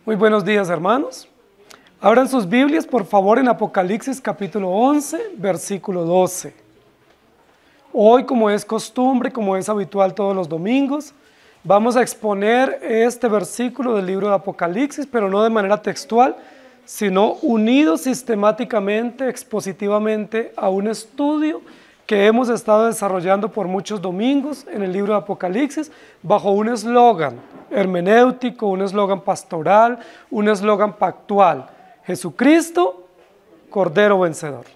Muy buenos días, hermanos. Abran sus Biblias, por favor, en Apocalipsis capítulo 11, versículo 12. Hoy, como es costumbre, como es habitual todos los domingos, vamos a exponer este versículo del libro de Apocalipsis, pero no de manera textual, sino unido sistemáticamente, expositivamente a un estudio que hemos estado desarrollando por muchos domingos en el libro de Apocalipsis, bajo un eslogan hermenéutico, un eslogan pastoral, un eslogan pactual: Jesucristo, Cordero Vencedor.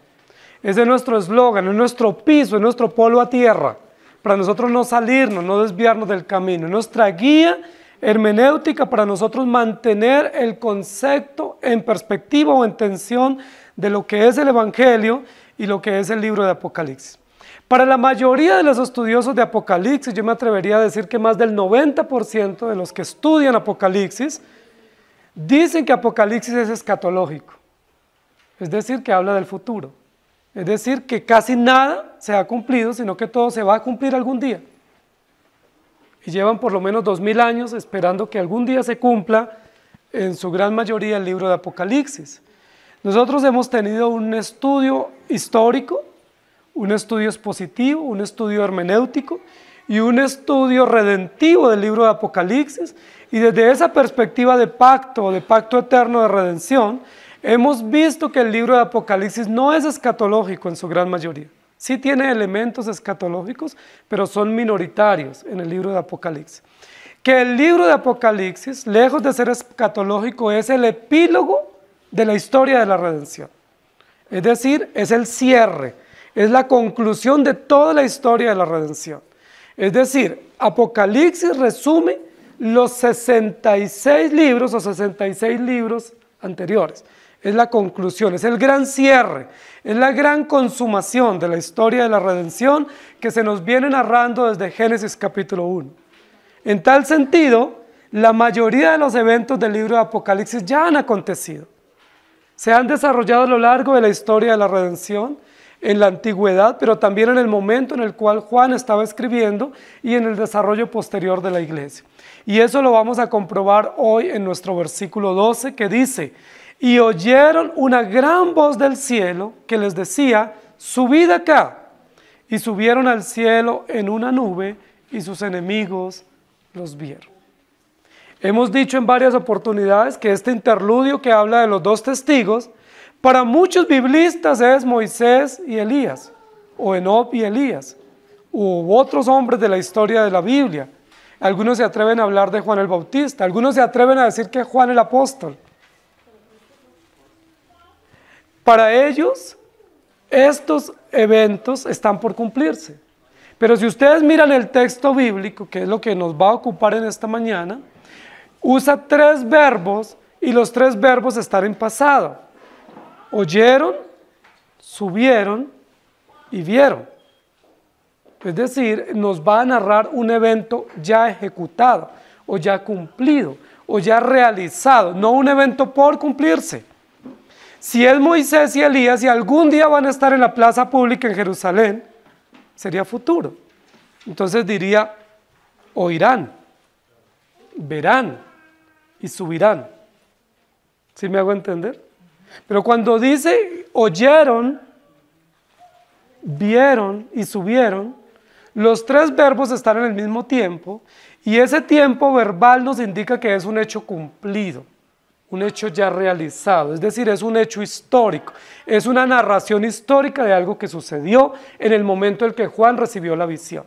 Ese es nuestro eslogan, es nuestro piso, es nuestro polo a tierra, para nosotros no salirnos, no desviarnos del camino, es nuestra guía hermenéutica para nosotros mantener el concepto en perspectiva o en tensión de lo que es el Evangelio y lo que es el libro de Apocalipsis. Para la mayoría de los estudiosos de Apocalipsis, yo me atrevería a decir que más del 90% de los que estudian Apocalipsis dicen que Apocalipsis es escatológico, es decir, que habla del futuro, es decir, que casi nada se ha cumplido, sino que todo se va a cumplir algún día. Y llevan por lo menos 2000 años esperando que algún día se cumpla, en su gran mayoría, el libro de Apocalipsis. Nosotros hemos tenido un estudio histórico, un estudio expositivo, un estudio hermenéutico y un estudio redentivo del libro de Apocalipsis, y desde esa perspectiva de pacto eterno de redención, hemos visto que el libro de Apocalipsis no es escatológico en su gran mayoría. Sí tiene elementos escatológicos, pero son minoritarios en el libro de Apocalipsis. Que el libro de Apocalipsis, lejos de ser escatológico, es el epílogo de la historia de la redención. Es decir, es el cierre, es la conclusión de toda la historia de la redención. Es decir, Apocalipsis resume los 66 libros o 66 libros anteriores. Es la conclusión, es el gran cierre, es la gran consumación de la historia de la redención que se nos viene narrando desde Génesis capítulo 1. En tal sentido, la mayoría de los eventos del libro de Apocalipsis ya han acontecido. Se han desarrollado a lo largo de la historia de la redención, en la antigüedad, pero también en el momento en el cual Juan estaba escribiendo y en el desarrollo posterior de la iglesia. Y eso lo vamos a comprobar hoy en nuestro versículo 12, que dice: y oyeron una gran voz del cielo que les decía: subid acá. Y subieron al cielo en una nube, y sus enemigos los vieron. Hemos dicho en varias oportunidades que este interludio que habla de los dos testigos, para muchos biblistas es Moisés y Elías, o Enoc y Elías, u otros hombres de la historia de la Biblia. Algunos se atreven a hablar de Juan el Bautista, algunos se atreven a decir que es Juan el apóstol. Para ellos, estos eventos están por cumplirse. Pero si ustedes miran el texto bíblico, que es lo que nos va a ocupar en esta mañana, usa 3 verbos y los 3 verbos están en pasado. Oyeron, subieron y vieron. Es decir, nos va a narrar un evento ya ejecutado, o ya cumplido, o ya realizado, no un evento por cumplirse. Si es Moisés y Elías y algún día van a estar en la plaza pública en Jerusalén, sería futuro. Entonces diría: oirán, verán y subirán. ¿Sí me hago entender? Pero cuando dice oyeron, vieron y subieron, los 3 verbos están en el mismo tiempo, y ese tiempo verbal nos indica que es un hecho cumplido, un hecho ya realizado, es decir, es un hecho histórico, es una narración histórica de algo que sucedió en el momento en que Juan recibió la visión.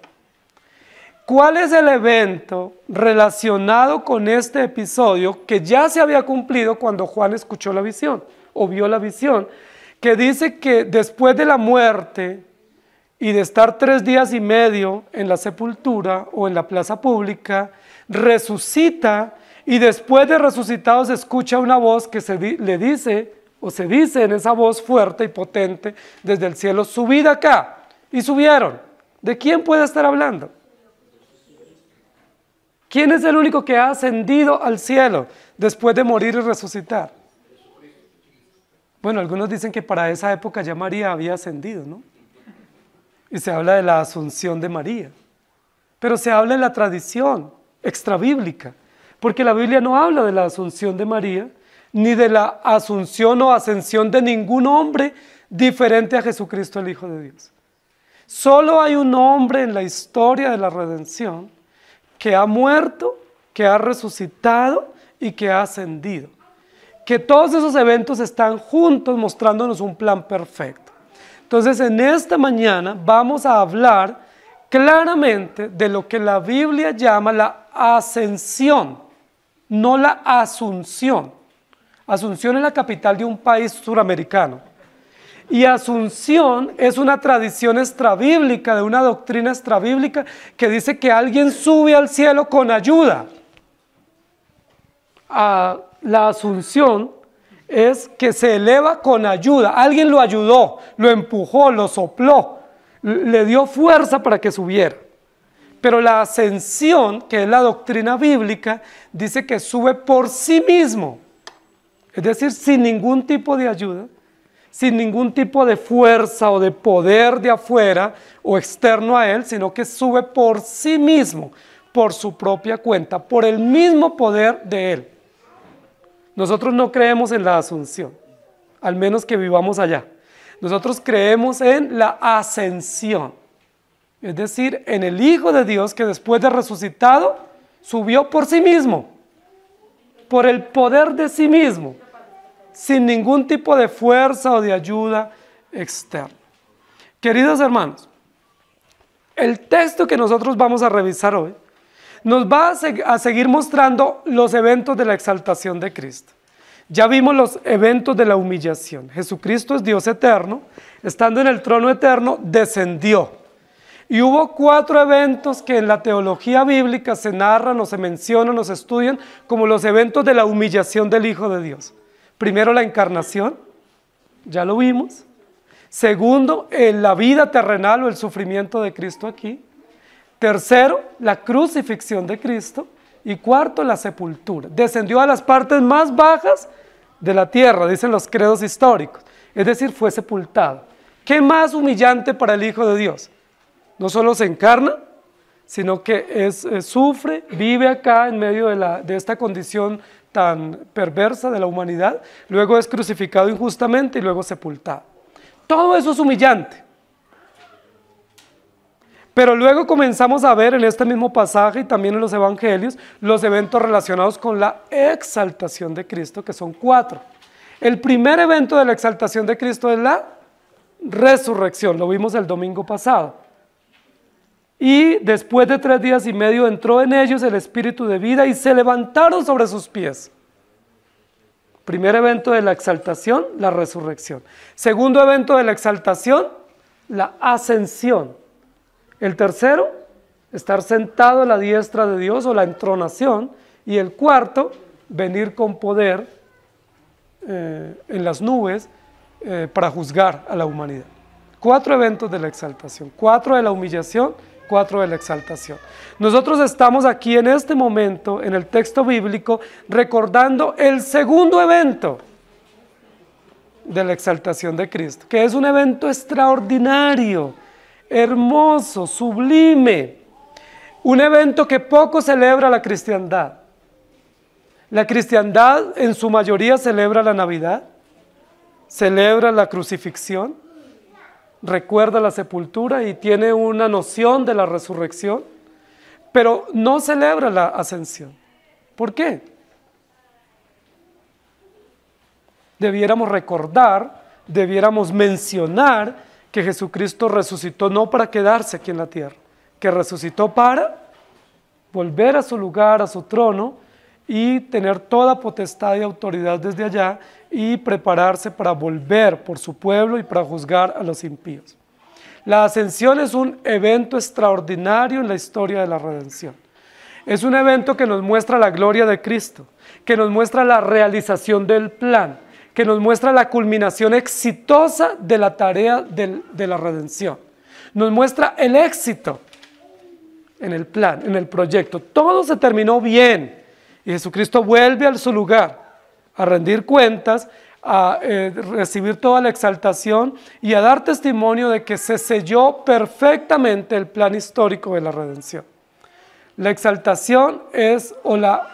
¿Cuál es el evento relacionado con este episodio que ya se había cumplido cuando Juan escuchó la visión o vio la visión? Que dice que después de la muerte y de estar 3 días y medio en la sepultura o en la plaza pública, resucita, y después de resucitado se escucha una voz que se dice en esa voz fuerte y potente desde el cielo: subid acá. Y subieron. ¿De quién puede estar hablando? ¿Quién es el único que ha ascendido al cielo después de morir y resucitar? Bueno, algunos dicen que para esa época ya María había ascendido, ¿no? Y se habla de la asunción de María. Pero se habla en la tradición extrabíblica. Porque la Biblia no habla de la asunción de María, ni de la asunción o ascensión de ningún hombre diferente a Jesucristo, el Hijo de Dios. Solo hay un hombre en la historia de la redención que ha muerto, que ha resucitado y que ha ascendido. Que todos esos eventos están juntos mostrándonos un plan perfecto. Entonces, en esta mañana vamos a hablar claramente de lo que la Biblia llama la ascensión, no la asunción. Asunción es la capital de un país suramericano. Y asunción es una tradición extrabíblica, de una doctrina extrabíblica que dice que alguien sube al cielo con ayuda. La asunción es que se eleva con ayuda. Alguien lo ayudó, lo empujó, lo sopló, le dio fuerza para que subiera. Pero la ascensión, que es la doctrina bíblica, dice que sube por sí mismo. Es decir, sin ningún tipo de ayuda, sin ningún tipo de fuerza o de poder de afuera o externo a él, sino que sube por sí mismo, por su propia cuenta, por el mismo poder de él. Nosotros no creemos en la asunción, al menos que vivamos allá. Nosotros creemos en la ascensión, es decir, en el Hijo de Dios que después de resucitado subió por sí mismo, por el poder de sí mismo, sin ningún tipo de fuerza o de ayuda externa. Queridos hermanos, el texto que nosotros vamos a revisar hoy nos va a seguir mostrando los eventos de la exaltación de Cristo. Ya vimos los eventos de la humillación. Jesucristo es Dios eterno, estando en el trono eterno, descendió. Y hubo 4 eventos que en la teología bíblica se narran o se mencionan o se estudian como los eventos de la humillación del Hijo de Dios. Primero, la encarnación, ya lo vimos. Segundo, la vida terrenal o el sufrimiento de Cristo aquí. Tercero, la crucifixión de Cristo. Y cuarto, la sepultura. Descendió a las partes más bajas de la tierra, dicen los credos históricos. Es decir, fue sepultado. ¿Qué más humillante para el Hijo de Dios? No solo se encarna, sino que sufre, vive acá en medio de esta condición tan perversa de la humanidad, luego es crucificado injustamente y luego sepultado. Todo eso es humillante. Pero luego comenzamos a ver en este mismo pasaje y también en los evangelios los eventos relacionados con la exaltación de Cristo, que son 4. El primer evento de la exaltación de Cristo es la resurrección, lo vimos el domingo pasado. Y después de 3 días y medio entró en ellos el espíritu de vida y se levantaron sobre sus pies. Primer evento de la exaltación, la resurrección. Segundo evento de la exaltación, la ascensión. El tercero, estar sentado a la diestra de Dios o la entronación. Y el cuarto, venir con poder en las nubes para juzgar a la humanidad. 4 eventos de la exaltación, 4 de la humillación, 4 de la exaltación. Nosotros estamos aquí en este momento, en el texto bíblico, recordando el segundo evento de la exaltación de Cristo, que es un evento extraordinario, hermoso, sublime, un evento que poco celebra la cristiandad. La cristiandad en su mayoría celebra la Navidad, celebra la crucifixión, recuerda la sepultura y tiene una noción de la resurrección, pero no celebra la ascensión. ¿Por qué? Debiéramos recordar, debiéramos mencionar que Jesucristo resucitó no para quedarse aquí en la tierra, que resucitó para volver a su lugar, a su trono y tener toda potestad y autoridad desde allá y prepararse para volver por su pueblo y para juzgar a los impíos. La ascensión es un evento extraordinario en la historia de la redención. Es un evento que nos muestra la gloria de Cristo, que nos muestra la realización del plan, que nos muestra la culminación exitosa de la tarea de la redención. Nos muestra el éxito en el plan, en el proyecto. Todo se terminó bien y Jesucristo vuelve a su lugar a rendir cuentas, a recibir toda la exaltación y a dar testimonio de que se selló perfectamente el plan histórico de la redención. La exaltación es, o la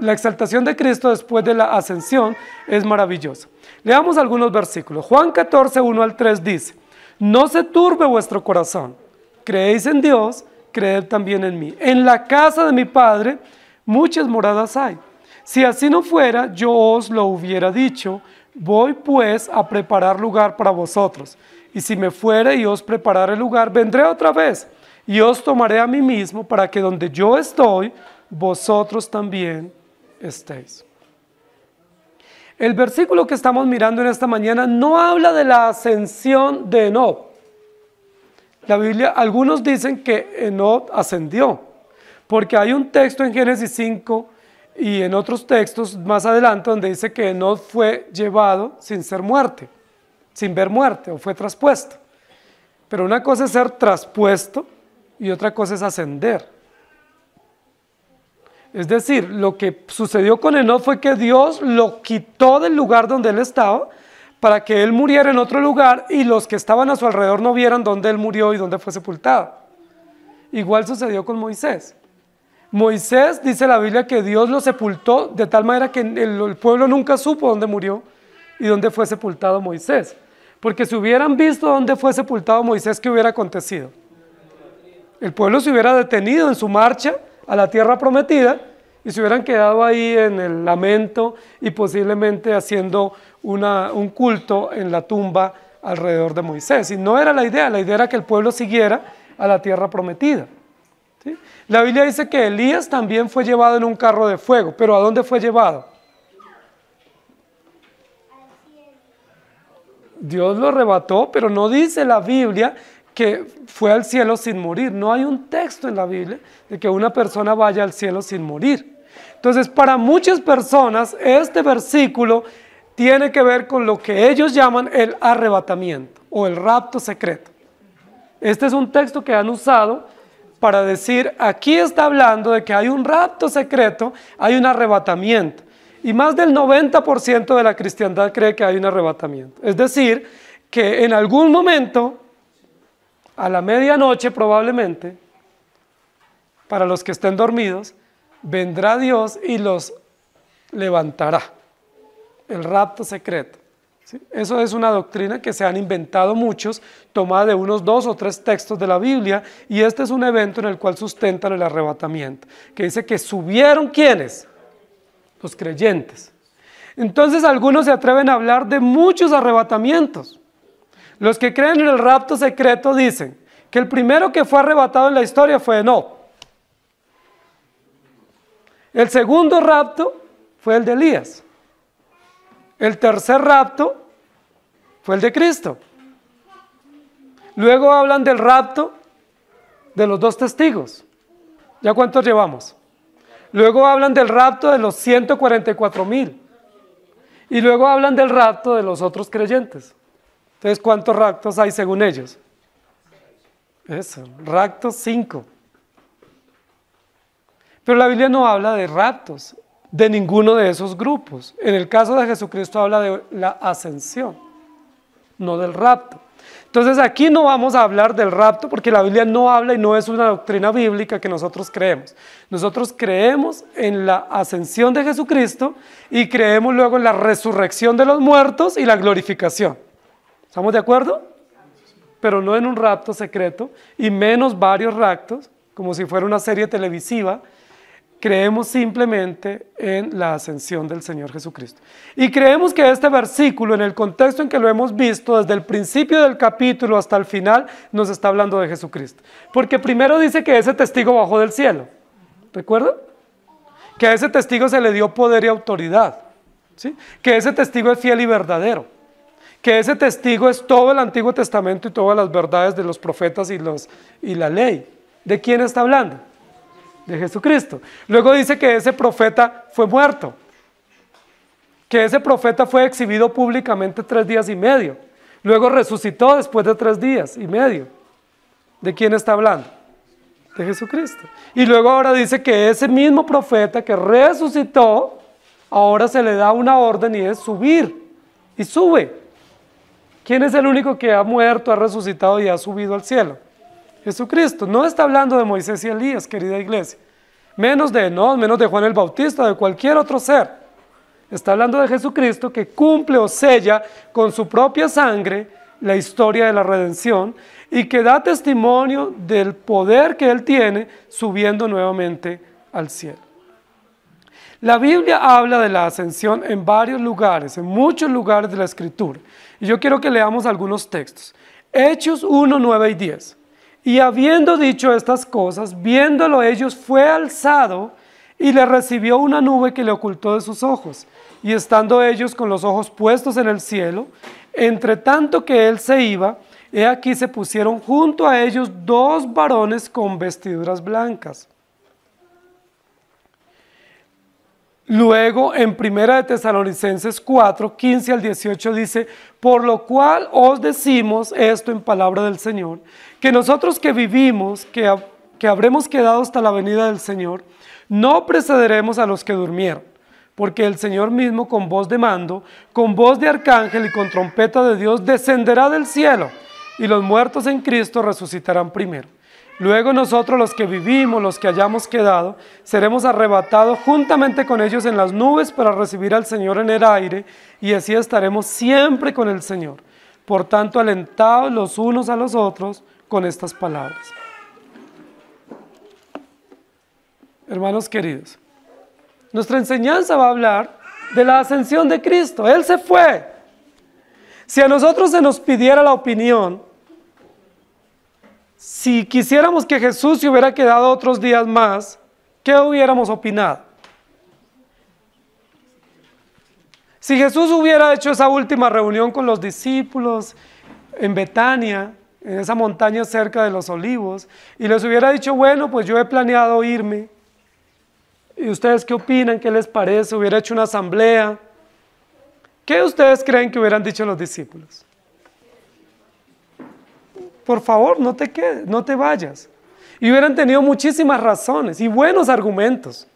la exaltación de Cristo después de la ascensión es maravillosa. Leamos algunos versículos. Juan 14, 1 al 3 dice: no se turbe vuestro corazón, creéis en Dios, creed también en mí. En la casa de mi Padre muchas moradas hay. Si así no fuera, yo os lo hubiera dicho. Voy pues a preparar lugar para vosotros. Y si me fuere y os preparare lugar, vendré otra vez y os tomaré a mí mismo, para que donde yo estoy, vosotros también estéis. El versículo que estamos mirando en esta mañana no habla de la ascensión de Enoc. La Biblia, algunos dicen que Enoc ascendió, porque hay un texto en Génesis 5 y en otros textos más adelante donde dice que Enoc fue llevado sin ser muerte, sin ver muerte, o fue traspuesto. Pero una cosa es ser traspuesto y otra cosa es ascender. Es decir, lo que sucedió con Enoc fue que Dios lo quitó del lugar donde él estaba para que él muriera en otro lugar y los que estaban a su alrededor no vieran dónde él murió y dónde fue sepultado. Igual sucedió con Moisés. Moisés, dice la Biblia, que Dios lo sepultó de tal manera que el pueblo nunca supo dónde murió y dónde fue sepultado Moisés. Porque si hubieran visto dónde fue sepultado Moisés, ¿qué hubiera acontecido? El pueblo se hubiera detenido en su marcha a la tierra prometida y se hubieran quedado ahí en el lamento y posiblemente haciendo un culto en la tumba alrededor de Moisés. Y no era la idea era que el pueblo siguiera a la tierra prometida. ¿Sí? La Biblia dice que Elías también fue llevado en un carro de fuego, pero ¿a dónde fue llevado? Dios lo arrebató, pero no dice la Biblia que fue al cielo sin morir. No hay un texto en la Biblia de que una persona vaya al cielo sin morir. Entonces, para muchas personas, este versículo tiene que ver con lo que ellos llaman el arrebatamiento o el rapto secreto. Este es un texto que han usado para decir, aquí está hablando de que hay un rapto secreto, hay un arrebatamiento. Y más del 90% de la cristiandad cree que hay un arrebatamiento. Es decir, que en algún momento, a la medianoche probablemente, para los que estén dormidos, vendrá Dios y los levantará. El rapto secreto. ¿Sí? Eso es una doctrina que se han inventado muchos, tomada de unos 2 o 3 textos de la Biblia, y este es un evento en el cual sustentan el arrebatamiento, que dice que subieron, ¿quiénes? Los creyentes. Entonces algunos se atreven a hablar de muchos arrebatamientos. Los que creen en el rapto secreto dicen que el primero que fue arrebatado en la historia fue Enoc. El segundo rapto fue el de Elías. El tercer rapto fue el de Cristo. Luego hablan del rapto de los 2 testigos. ¿Ya cuántos llevamos? Luego hablan del rapto de los 144,000. Y luego hablan del rapto de los otros creyentes. Entonces, ¿cuántos raptos hay según ellos? Eso, raptos 5. Pero la Biblia no habla de raptos de ninguno de esos grupos. En el caso de Jesucristo habla de la ascensión, no del rapto. Entonces aquí no vamos a hablar del rapto porque la Biblia no habla y no es una doctrina bíblica que nosotros creemos. Nosotros creemos en la ascensión de Jesucristo y creemos luego en la resurrección de los muertos y la glorificación. ¿Estamos de acuerdo? Pero no en un rapto secreto y menos varios raptos, como si fuera una serie televisiva. Creemos simplemente en la ascensión del Señor Jesucristo. Y creemos que este versículo, en el contexto en que lo hemos visto, desde el principio del capítulo hasta el final, nos está hablando de Jesucristo. Porque primero dice que ese testigo bajó del cielo. ¿Recuerdan? Que a ese testigo se le dio poder y autoridad. ¿Sí? Que ese testigo es fiel y verdadero. Que ese testigo es todo el Antiguo Testamento y todas las verdades de los profetas y la ley. ¿De quién está hablando? De Jesucristo. Luego dice que ese profeta fue muerto, que ese profeta fue exhibido públicamente 3 días y medio, luego resucitó después de 3 días y medio. ¿De quién está hablando? De Jesucristo. Y luego ahora dice que ese mismo profeta que resucitó, ahora se le da una orden y es subir, y sube. ¿Quién es el único que ha muerto, ha resucitado y ha subido al cielo? Jesucristo. No está hablando de Moisés y Elías, querida iglesia. menos de Enoc, menos de Juan el Bautista, de cualquier otro ser. Está hablando de Jesucristo que cumple o sella con su propia sangre la historia de la redención y que da testimonio del poder que Él tiene subiendo nuevamente al cielo. La Biblia habla de la ascensión en varios lugares, en muchos lugares de la Escritura. Y yo quiero que leamos algunos textos. Hechos 1, 9 y 10. Y habiendo dicho estas cosas, viéndolo ellos, fue alzado y le recibió una nube que le ocultó de sus ojos. Y estando ellos con los ojos puestos en el cielo, entre tanto que él se iba, he aquí se pusieron junto a ellos dos varones con vestiduras blancas. Luego, en 1 de Tesalonicenses 4, 15 al 18 dice, por lo cual os decimos esto en palabra del Señor, que nosotros que vivimos, que habremos quedado hasta la venida del Señor, no precederemos a los que durmieron, porque el Señor mismo con voz de mando, con voz de arcángel y con trompeta de Dios descenderá del cielo, y los muertos en Cristo resucitarán primero. Luego nosotros los que vivimos, los que hayamos quedado, seremos arrebatados juntamente con ellos en las nubes para recibir al Señor en el aire, y así estaremos siempre con el Señor. Por tanto, alentados los unos a los otros con estas palabras. Hermanos queridos, nuestra enseñanza va a hablar de la ascensión de Cristo. Él se fue. Si a nosotros se nos pidiera la opinión, si quisiéramos que Jesús se hubiera quedado otros días más, ¿qué hubiéramos opinado? Si Jesús hubiera hecho esa última reunión con los discípulos en Betania, en esa montaña cerca de los Olivos, y les hubiera dicho, bueno, pues yo he planeado irme, ¿y ustedes qué opinan? ¿Qué les parece? Hubiera hecho una asamblea. ¿Qué ustedes creen que hubieran dicho los discípulos? Por favor, no te quedes, no te vayas. Y hubieran tenido muchísimas razones y buenos argumentos.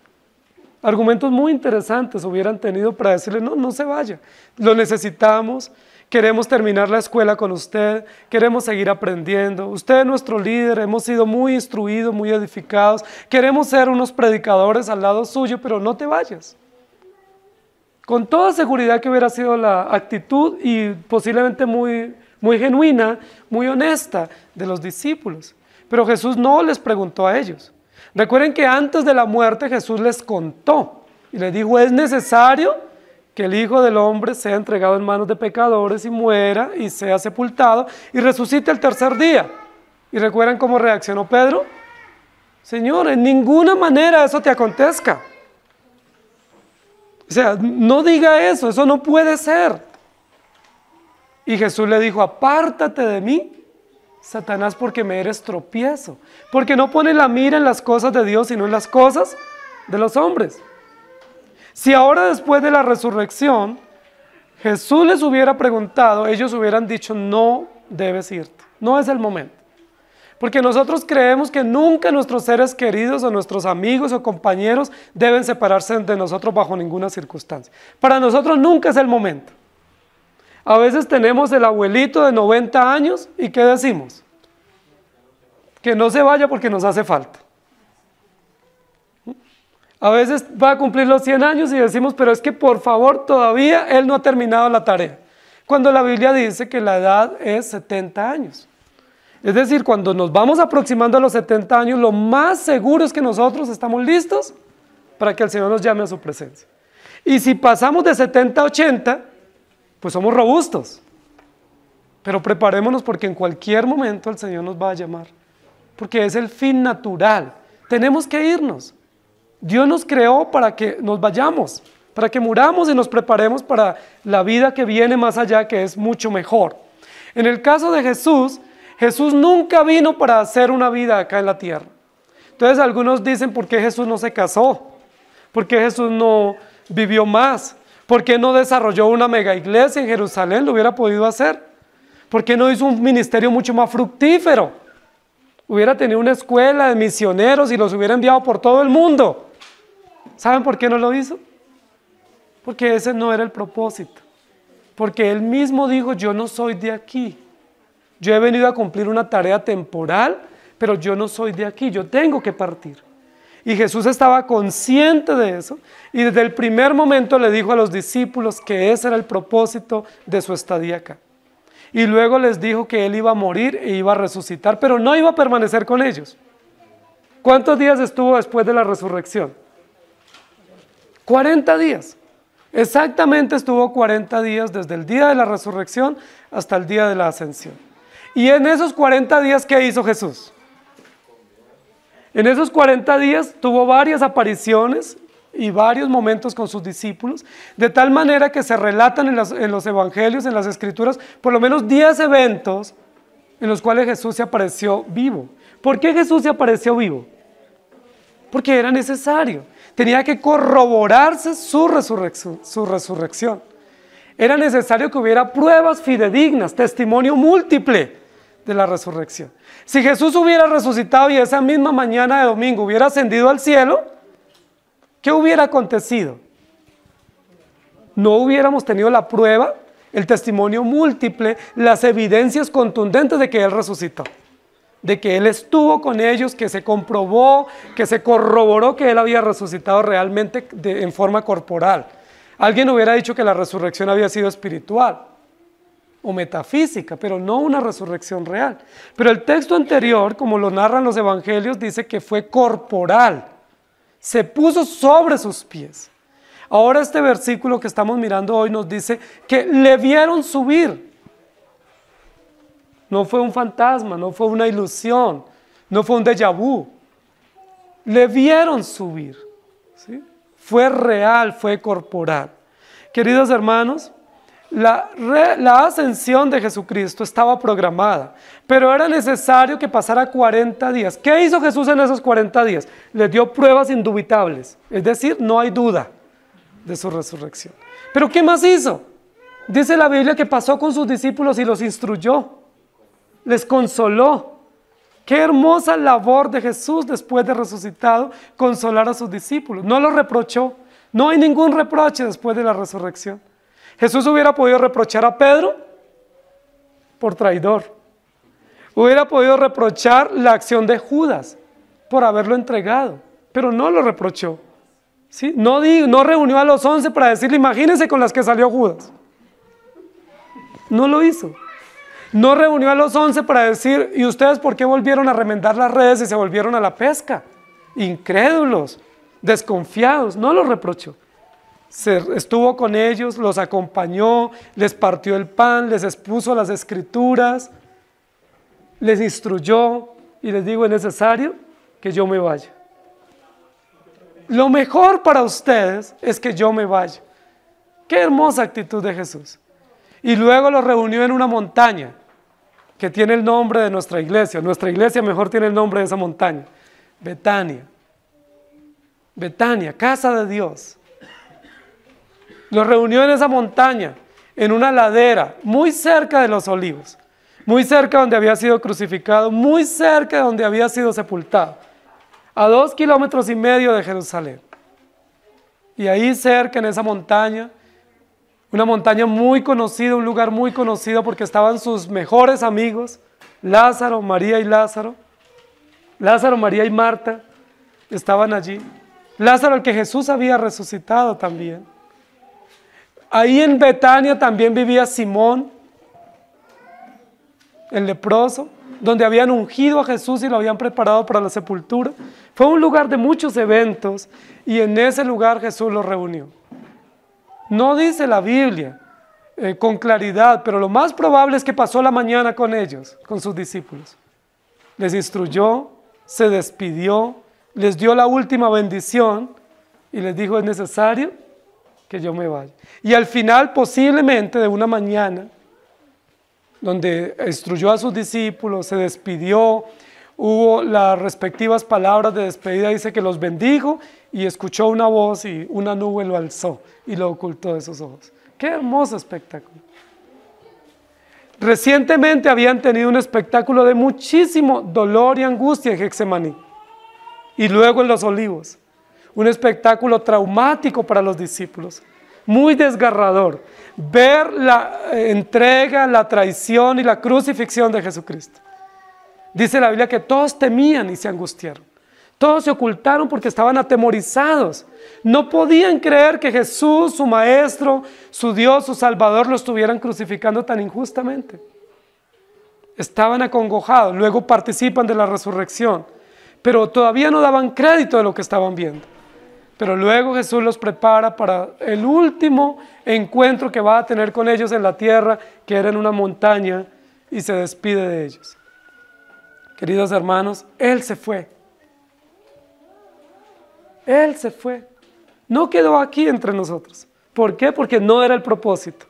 Argumentos muy interesantes hubieran tenido para decirle, no, no se vaya. Lo necesitamos, queremos terminar la escuela con usted, queremos seguir aprendiendo. Usted es nuestro líder, hemos sido muy instruidos, muy edificados. Queremos ser unos predicadores al lado suyo, pero no te vayas. Con toda seguridad que hubiera sido la actitud y posiblemente muy genuina, muy honesta de los discípulos. Pero Jesús no les preguntó a ellos. Recuerden que antes de la muerte Jesús les contó y les dijo, es necesario que el Hijo del Hombre sea entregado en manos de pecadores y muera y sea sepultado y resucite el tercer día. ¿Y recuerdan cómo reaccionó Pedro? Señor, en ninguna manera eso te acontezca. O sea, no diga eso, eso no puede ser. Y Jesús le dijo, apártate de mí, Satanás, porque me eres tropiezo, porque no pones la mira en las cosas de Dios, sino en las cosas de los hombres. Si ahora después de la resurrección, Jesús les hubiera preguntado, ellos hubieran dicho, no debes irte, no es el momento. Porque nosotros creemos que nunca nuestros seres queridos o nuestros amigos o compañeros deben separarse de nosotros bajo ninguna circunstancia. Para nosotros nunca es el momento. A veces tenemos el abuelito de 90 años y ¿qué decimos? Que no se vaya porque nos hace falta. A veces va a cumplir los 100 años y decimos, pero es que por favor todavía él no ha terminado la tarea. Cuando la Biblia dice que la edad es 70 años. Es decir, cuando nos vamos aproximando a los 70 años, lo más seguro es que nosotros estamos listos para que el Señor nos llame a su presencia. Y si pasamos de 70 a 80, pues somos robustos, pero preparémonos porque en cualquier momento el Señor nos va a llamar, porque es el fin natural, tenemos que irnos. Dios nos creó para que nos vayamos, para que muramos y nos preparemos para la vida que viene más allá, que es mucho mejor. En el caso de Jesús, Jesús nunca vino para hacer una vida acá en la tierra. Entonces algunos dicen, ¿por qué Jesús no se casó? ¿Por qué Jesús no vivió más? ¿Por qué no desarrolló una mega iglesia en Jerusalén? Lo hubiera podido hacer. ¿Por qué no hizo un ministerio mucho más fructífero? Hubiera tenido una escuela de misioneros y los hubiera enviado por todo el mundo. ¿Saben por qué no lo hizo? Porque ese no era el propósito. Porque él mismo dijo, yo no soy de aquí. Yo he venido a cumplir una tarea temporal, pero yo no soy de aquí, yo tengo que partir. Y Jesús estaba consciente de eso y desde el primer momento le dijo a los discípulos que ese era el propósito de su estadía acá. Y luego les dijo que Él iba a morir e iba a resucitar, pero no iba a permanecer con ellos. ¿Cuántos días estuvo después de la resurrección? 40 días. Exactamente estuvo 40 días desde el día de la resurrección hasta el día de la ascensión. Y en esos 40 días, ¿qué hizo Jesús? En esos 40 días tuvo varias apariciones y varios momentos con sus discípulos, de tal manera que se relatan en los evangelios, en las escrituras, por lo menos 10 eventos en los cuales Jesús se apareció vivo. ¿Por qué Jesús se apareció vivo? Porque era necesario. Tenía que corroborarse su resurrección. Era necesario que hubiera pruebas fidedignas, testimonio múltiple de la resurrección. Si Jesús hubiera resucitado y esa misma mañana de domingo hubiera ascendido al cielo, ¿qué hubiera acontecido? No hubiéramos tenido la prueba, el testimonio múltiple, las evidencias contundentes de que Él resucitó, de que Él estuvo con ellos, que se comprobó, que se corroboró que Él había resucitado realmente en forma corporal. Alguien hubiera dicho que la resurrección había sido espiritual o metafísica, pero no una resurrección real. Pero el texto anterior, como lo narran los evangelios, dice que fue corporal, se puso sobre sus pies. Ahora este versículo que estamos mirando hoy nos dice que le vieron subir. No fue un fantasma, no fue una ilusión, no fue un déjà vu. Le vieron subir, ¿sí? Fue real, fue corporal. Queridos hermanos, la ascensión de Jesucristo estaba programada, pero era necesario que pasara 40 días. ¿Qué hizo Jesús en esos 40 días? Les dio pruebas indubitables, es decir, no hay duda de su resurrección. ¿Pero qué más hizo? Dice la Biblia que pasó con sus discípulos y los instruyó, les consoló. Qué hermosa labor de Jesús después de resucitado, consolar a sus discípulos. No los reprochó, no hay ningún reproche después de la resurrección. Jesús hubiera podido reprochar a Pedro por traidor. Hubiera podido reprochar la acción de Judas por haberlo entregado, pero no lo reprochó. ¿Sí? No reunió a los 11 para decirle, imagínense con las que salió Judas. No lo hizo. No reunió a los 11 para decir, ¿y ustedes por qué volvieron a remendar las redes y se volvieron a la pesca? Incrédulos, desconfiados, no los reprochó. Estuvo con ellos, los acompañó, les partió el pan, les expuso las escrituras, les instruyó y les dijo, es necesario que yo me vaya. Lo mejor para ustedes es que yo me vaya. Qué hermosa actitud de Jesús. Y luego los reunió en una montaña que tiene el nombre de nuestra iglesia. Nuestra iglesia mejor tiene el nombre de esa montaña. Betania. Betania, casa de Dios. Los reunió en esa montaña, en una ladera, muy cerca de los Olivos, muy cerca donde había sido crucificado, muy cerca de donde había sido sepultado, a 2,5 kilómetros de Jerusalén. Y ahí cerca en esa montaña, una montaña muy conocida, un lugar muy conocido porque estaban sus mejores amigos, Lázaro, María y Lázaro. Lázaro, María y Marta estaban allí. Lázaro, el que Jesús había resucitado también. Ahí en Betania también vivía Simón, el leproso, donde habían ungido a Jesús y lo habían preparado para la sepultura. Fue un lugar de muchos eventos y en ese lugar Jesús los reunió. No dice la Biblia con claridad, pero lo más probable es que pasó la mañana con ellos, con sus discípulos. Les instruyó, se despidió, les dio la última bendición y les dijo, es necesario que yo me vaya. Y al final, posiblemente de una mañana, donde instruyó a sus discípulos, se despidió, hubo las respectivas palabras de despedida, dice que los bendijo y escuchó una voz y una nube lo alzó y lo ocultó de sus ojos. ¡Qué hermoso espectáculo! Recientemente habían tenido un espectáculo de muchísimo dolor y angustia en Getsemaní y luego en los Olivos. Un espectáculo traumático para los discípulos, muy desgarrador, ver la entrega, la traición y la crucifixión de Jesucristo. Dice la Biblia que todos temían y se angustiaron. Todos se ocultaron porque estaban atemorizados. No podían creer que Jesús, su Maestro, su Dios, su Salvador, lo estuvieran crucificando tan injustamente. Estaban acongojados, luego participan de la resurrección, pero todavía no daban crédito de lo que estaban viendo. Pero luego Jesús los prepara para el último encuentro que va a tener con ellos en la tierra, que era en una montaña, y se despide de ellos. Queridos hermanos, Él se fue. Él se fue. No quedó aquí entre nosotros. ¿Por qué? Porque no era el propósito.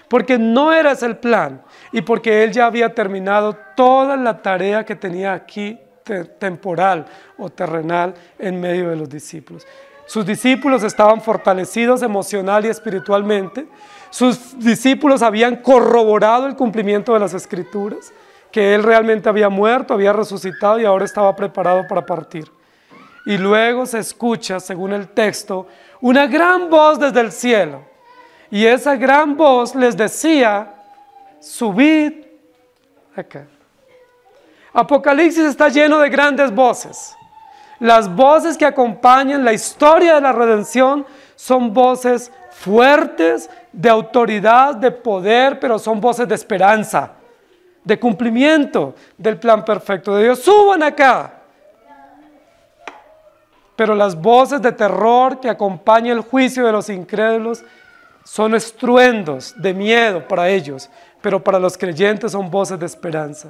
Porque no era ese el plan. Y porque Él ya había terminado toda la tarea que tenía aquí, temporal o terrenal, en medio de los discípulos. Sus discípulos estaban fortalecidos emocional y espiritualmente. Sus discípulos habían corroborado el cumplimiento de las Escrituras, que Él realmente había muerto, había resucitado y ahora estaba preparado para partir. Y luego se escucha, según el texto, una gran voz desde el cielo. Y esa gran voz les decía: subid acá. Apocalipsis está lleno de grandes voces. Las voces que acompañan la historia de la redención son voces fuertes, de autoridad, de poder, pero son voces de esperanza, de cumplimiento del plan perfecto de Dios. Suban acá. Pero las voces de terror que acompañan el juicio de los incrédulos son estruendos de miedo para ellos, pero para los creyentes son voces de esperanza.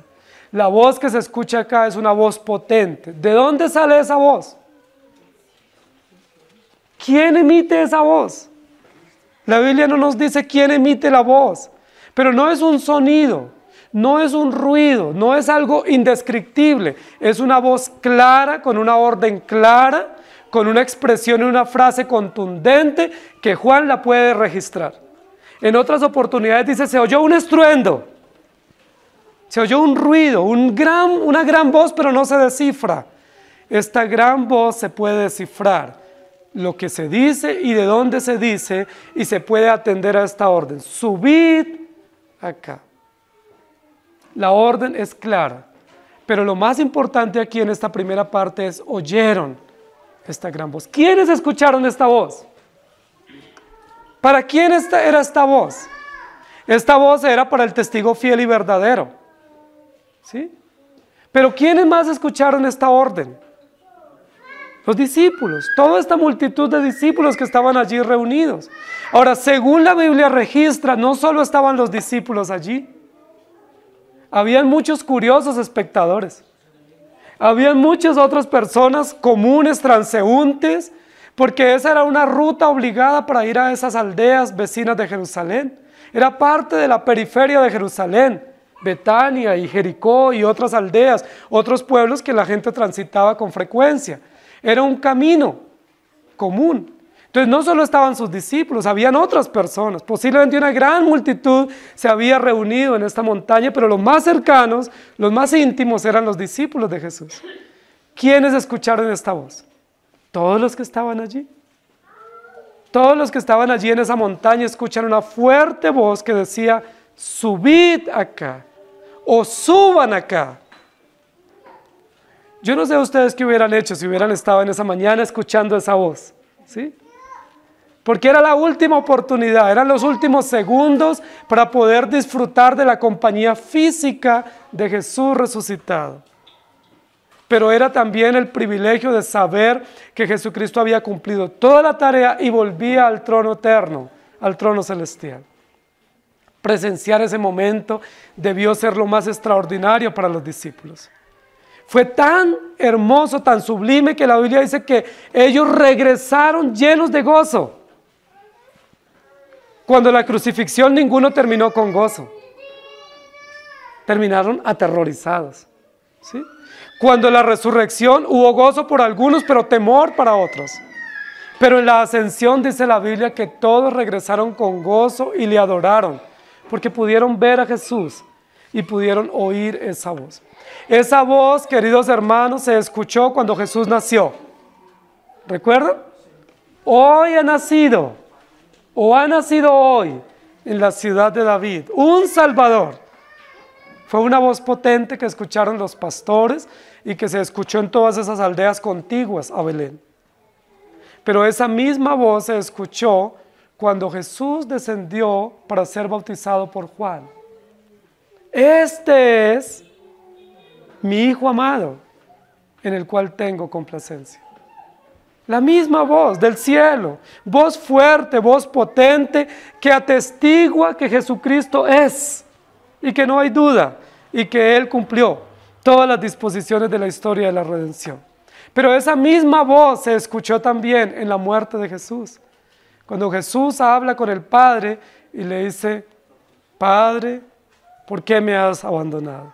La voz que se escucha acá es una voz potente. ¿De dónde sale esa voz? ¿Quién emite esa voz? La Biblia no nos dice quién emite la voz, pero no es un sonido, no es un ruido, no es algo indescriptible, es una voz clara, con una orden clara, con una expresión y una frase contundente que Juan la puede registrar. En otras oportunidades dice: se oyó un estruendo, se oyó un ruido, una gran voz, pero no se descifra. Esta gran voz se puede descifrar, lo que se dice y de dónde se dice, y se puede atender a esta orden: subid acá. La orden es clara, pero lo más importante aquí en esta primera parte es: oyeron esta gran voz. ¿Quiénes escucharon esta voz? ¿Para quién era esta voz? Esta voz era para el testigo fiel y verdadero, ¿sí? Pero ¿quiénes más escucharon esta orden? Los discípulos, toda esta multitud de discípulos que estaban allí reunidos. Ahora, según la Biblia registra, no solo estaban los discípulos allí, habían muchos curiosos espectadores, habían muchas otras personas comunes, transeúntes, porque esa era una ruta obligada para ir a esas aldeas vecinas de Jerusalén. Era parte de la periferia de Jerusalén, Betania y Jericó y otras aldeas, otros pueblos que la gente transitaba con frecuencia. Era un camino común. Entonces no solo estaban sus discípulos, habían otras personas. Posiblemente una gran multitud se había reunido en esta montaña, pero los más cercanos, los más íntimos eran los discípulos de Jesús. ¿Quiénes escucharon esta voz? Todos los que estaban allí. Todos los que estaban allí en esa montaña escuchan una fuerte voz que decía: subid acá o suban acá. Yo no sé ustedes qué hubieran hecho si hubieran estado en esa mañana escuchando esa voz, ¿sí? Porque era la última oportunidad, eran los últimos segundos para poder disfrutar de la compañía física de Jesús resucitado. Pero era también el privilegio de saber que Jesucristo había cumplido toda la tarea y volvía al trono eterno, al trono celestial. Presenciar ese momento debió ser lo más extraordinario para los discípulos. Fue tan hermoso, tan sublime, que la Biblia dice que ellos regresaron llenos de gozo. Cuando la crucifixión ninguno terminó con gozo. Terminaron aterrorizados, ¿sí? Cuando la resurrección hubo gozo por algunos, pero temor para otros. Pero en la ascensión dice la Biblia que todos regresaron con gozo y le adoraron, porque pudieron ver a Jesús y pudieron oír esa voz. Esa voz, queridos hermanos, se escuchó cuando Jesús nació. ¿Recuerdan? Hoy ha nacido, o ha nacido hoy, en la ciudad de David, un Salvador. Fue una voz potente que escucharon los pastores y que se escuchó en todas esas aldeas contiguas a Belén. Pero esa misma voz se escuchó cuando Jesús descendió para ser bautizado por Juan. Este es mi Hijo amado, en el cual tengo complacencia. La misma voz del cielo, voz fuerte, voz potente, que atestigua que Jesucristo es y que no hay duda y que Él cumplió todas las disposiciones de la historia de la redención. Pero esa misma voz se escuchó también en la muerte de Jesús. Cuando Jesús habla con el Padre y le dice, Padre, ¿por qué me has abandonado?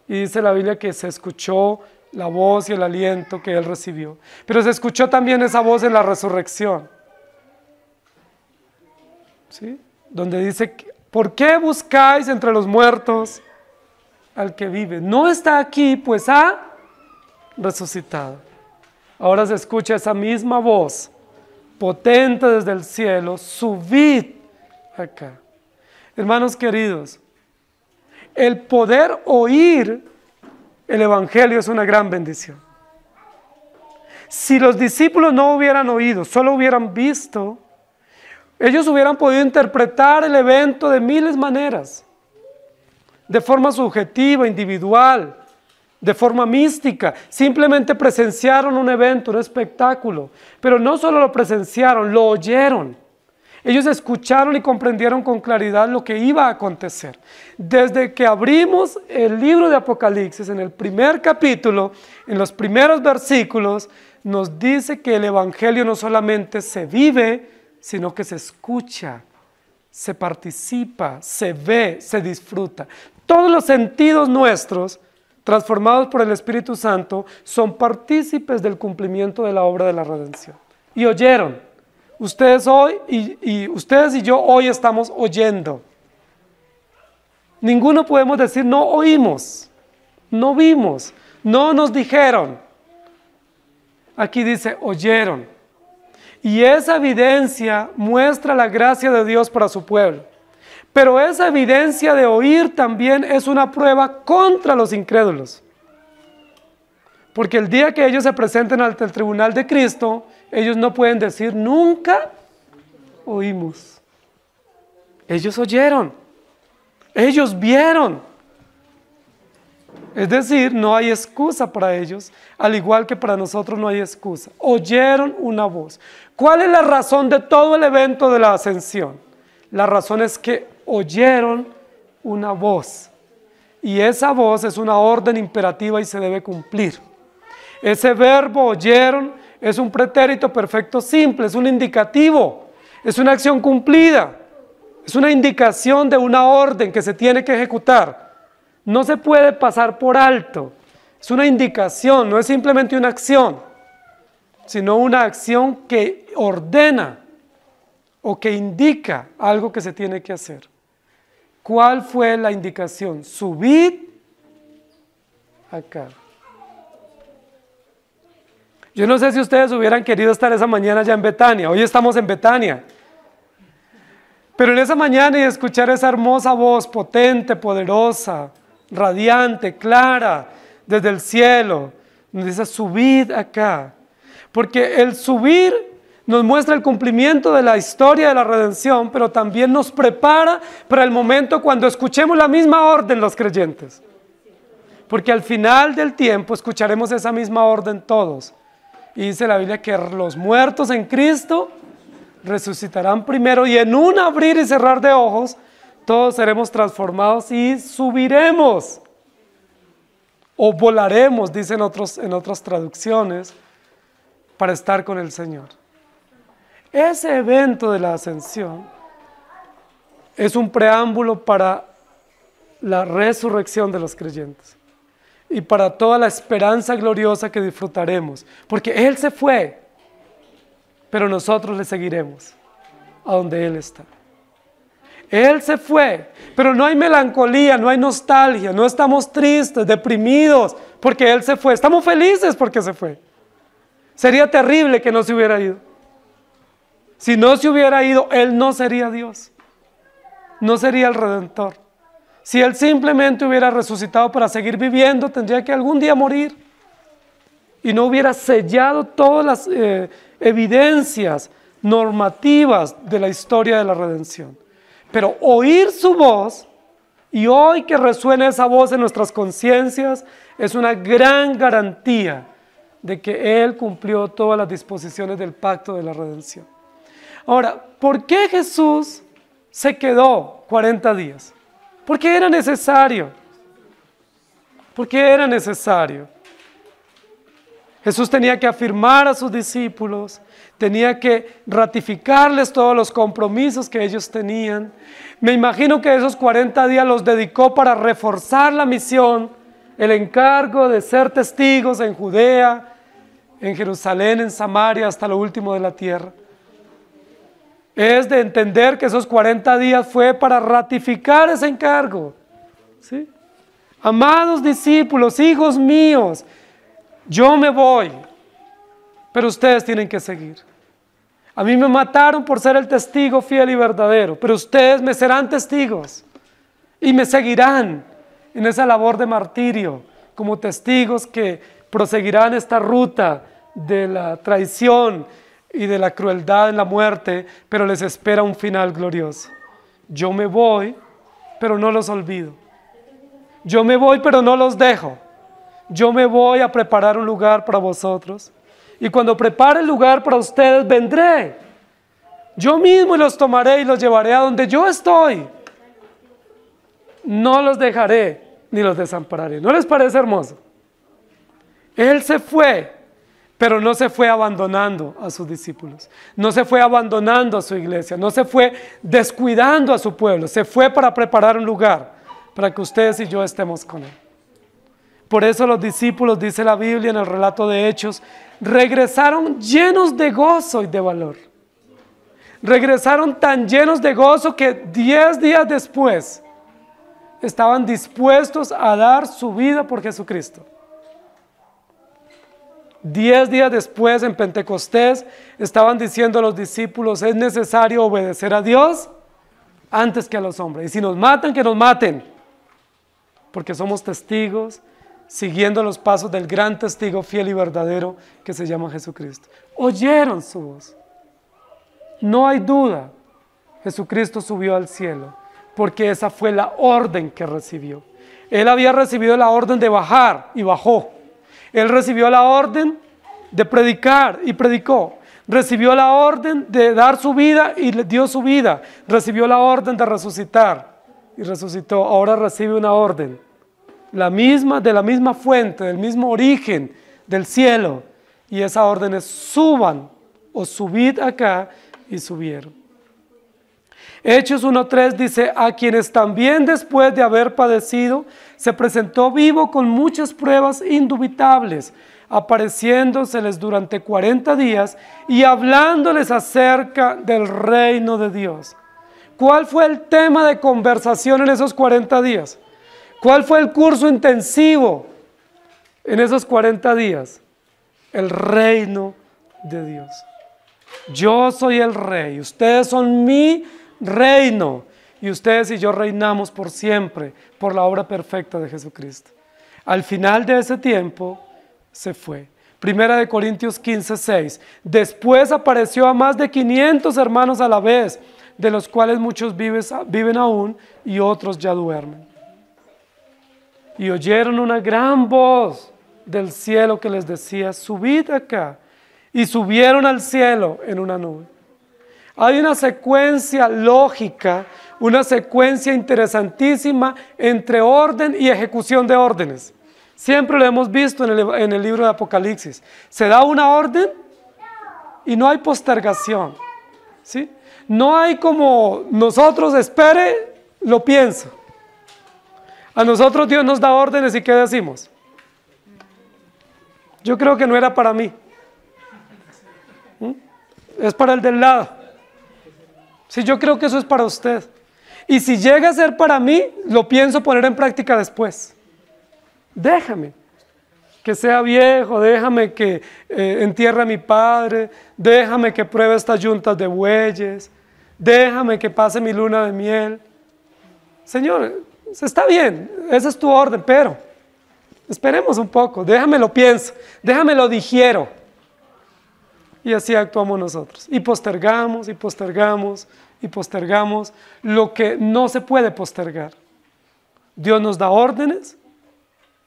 Y dice la Biblia que se escuchó la voz y el aliento que Él recibió. Pero se escuchó también esa voz en la resurrección. ¿Sí? Donde dice, ¿por qué buscáis entre los muertos al que vive? No está aquí, pues ha resucitado. Ahora se escucha esa misma voz potente desde el cielo, subid acá. Hermanos queridos, el poder oír el Evangelio es una gran bendición. Si los discípulos no hubieran oído, solo hubieran visto, ellos hubieran podido interpretar el evento de miles maneras, de forma subjetiva, individual, de forma mística. Simplemente presenciaron un evento, un espectáculo, pero no solo lo presenciaron, lo oyeron. Ellos escucharon y comprendieron con claridad lo que iba a acontecer. Desde que abrimos el libro de Apocalipsis, en el primer capítulo, en los primeros versículos, nos dice que el Evangelio no solamente se vive, sino que se escucha, se participa, se ve, se disfruta. Todos los sentidos nuestros, transformados por el Espíritu Santo, son partícipes del cumplimiento de la obra de la redención. Y oyeron. Ustedes hoy ustedes y yo hoy estamos oyendo. Ninguno podemos decir no oímos, no vimos, no nos dijeron. Aquí dice oyeron. Y esa evidencia muestra la gracia de Dios para su pueblo. Pero esa evidencia de oír también es una prueba contra los incrédulos. Porque el día que ellos se presenten ante el tribunal de Cristo, ellos no pueden decir nunca oímos. Ellos oyeron, ellos vieron. Es decir, no hay excusa para ellos, al igual que para nosotros no hay excusa. Oyeron una voz. ¿Cuál es la razón de todo el evento de la ascensión? La razón es que oyeron una voz. Y esa voz es una orden imperativa y se debe cumplir. Ese verbo oyeron es un pretérito perfecto simple, es un indicativo, es una acción cumplida, es una indicación de una orden que se tiene que ejecutar. No se puede pasar por alto, es una indicación, no es simplemente una acción, sino una acción que ordena o que indica algo que se tiene que hacer. ¿Cuál fue la indicación? Subid acá. Yo no sé si ustedes hubieran querido estar esa mañana ya en Betania. Hoy estamos en Betania. Pero en esa mañana y escuchar esa hermosa voz potente, poderosa, radiante, clara, desde el cielo, nos dice subid acá. Porque el subir nos muestra el cumplimiento de la historia de la redención, pero también nos prepara para el momento cuando escuchemos la misma orden los creyentes. Porque al final del tiempo escucharemos esa misma orden todos. Y dice la Biblia que los muertos en Cristo resucitarán primero y en un abrir y cerrar de ojos todos seremos transformados y subiremos o volaremos, dicen en otras traducciones, para estar con el Señor. Ese evento de la ascensión es un preámbulo para la resurrección de los creyentes. Y para toda la esperanza gloriosa que disfrutaremos. Porque Él se fue, pero nosotros le seguiremos a donde Él está. Él se fue, pero no hay melancolía, no hay nostalgia, no estamos tristes, deprimidos, porque Él se fue. Estamos felices porque se fue. Sería terrible que no se hubiera ido. Si no se hubiera ido, Él no sería Dios. No sería el Redentor. Si Él simplemente hubiera resucitado para seguir viviendo, tendría que algún día morir. Y no hubiera sellado todas las evidencias normativas de la historia de la redención. Pero oír su voz, y hoy que resuene esa voz en nuestras conciencias, es una gran garantía de que Él cumplió todas las disposiciones del pacto de la redención. Ahora, ¿por qué Jesús se quedó 40 días? ¿Por qué era necesario? ¿Por qué era necesario? Jesús tenía que afirmar a sus discípulos, tenía que ratificarles todos los compromisos que ellos tenían. Me imagino que esos 40 días los dedicó para reforzar la misión, el encargo de ser testigos en Judea, en Jerusalén, en Samaria, hasta lo último de la tierra. Es de entender que esos 40 días fue para ratificar ese encargo. ¿Sí? Amados discípulos, hijos míos, yo me voy, pero ustedes tienen que seguir. A mí me mataron por ser el testigo fiel y verdadero, pero ustedes me serán testigos y me seguirán en esa labor de martirio, como testigos que proseguirán esta ruta de la traición y de la crueldad en la muerte, pero les espera un final glorioso. Yo me voy, pero no los olvido. Yo me voy, pero no los dejo. Yo me voy a preparar un lugar para vosotros. Y cuando prepare el lugar para ustedes, vendré. Yo mismo los tomaré y los llevaré a donde yo estoy. No los dejaré ni los desampararé. ¿No les parece hermoso? Él se fue, pero no se fue abandonando a sus discípulos. No se fue abandonando a su iglesia. No se fue descuidando a su pueblo. Se fue para preparar un lugar para que ustedes y yo estemos con Él. Por eso los discípulos, dice la Biblia en el relato de Hechos, regresaron llenos de gozo y de valor. Regresaron tan llenos de gozo que 10 días después estaban dispuestos a dar su vida por Jesucristo. 10 días después, en Pentecostés, estaban diciendo a los discípulos, es necesario obedecer a Dios antes que a los hombres. Y si nos matan, que nos maten, porque somos testigos, siguiendo los pasos del gran testigo fiel y verdadero que se llama Jesucristo. Oyeron su voz. No hay duda, Jesucristo subió al cielo, porque esa fue la orden que recibió. Él había recibido la orden de bajar y bajó. Él recibió la orden de predicar y predicó. Recibió la orden de dar su vida y le dio su vida. Recibió la orden de resucitar y resucitó. Ahora recibe una orden, la misma, de la misma fuente, del mismo origen del cielo. Y esa orden es suban o subid acá, y subieron. Hechos 1:3 dice, a quienes también después de haber padecido, se presentó vivo con muchas pruebas indubitables, apareciéndoseles durante 40 días y hablándoles acerca del reino de Dios. ¿Cuál fue el tema de conversación en esos 40 días? ¿Cuál fue el curso intensivo en esos 40 días? El reino de Dios. Yo soy el rey, ustedes son mi reino, y ustedes y yo reinamos por siempre por la obra perfecta de Jesucristo. Al final de ese tiempo se fue. Primera de Corintios 15:6. Después apareció a más de 500 hermanos a la vez, de los cuales muchos viven aún y otros ya duermen. Y oyeron una gran voz del cielo que les decía, subid acá. Y subieron al cielo en una nube. Hay una secuencia lógica, una secuencia interesantísima entre orden y ejecución de órdenes. Siempre lo hemos visto en el libro de Apocalipsis. Se da una orden y no hay postergación. ¿Sí? No hay como nosotros, espere, lo pienso. A nosotros Dios nos da órdenes y ¿qué decimos? Yo creo que no era para mí. Es para el del lado. Si yo creo que eso es para usted. Y si llega a ser para mí, lo pienso poner en práctica después. Déjame que sea viejo, déjame que entierre a mi padre, déjame que pruebe estas yuntas de bueyes, déjame que pase mi luna de miel. Señor, está bien, esa es tu orden, pero esperemos un poco, déjame lo pienso, déjame lo digiero. Y así actuamos nosotros. Y postergamos, y postergamos, y postergamos lo que no se puede postergar. Dios nos da órdenes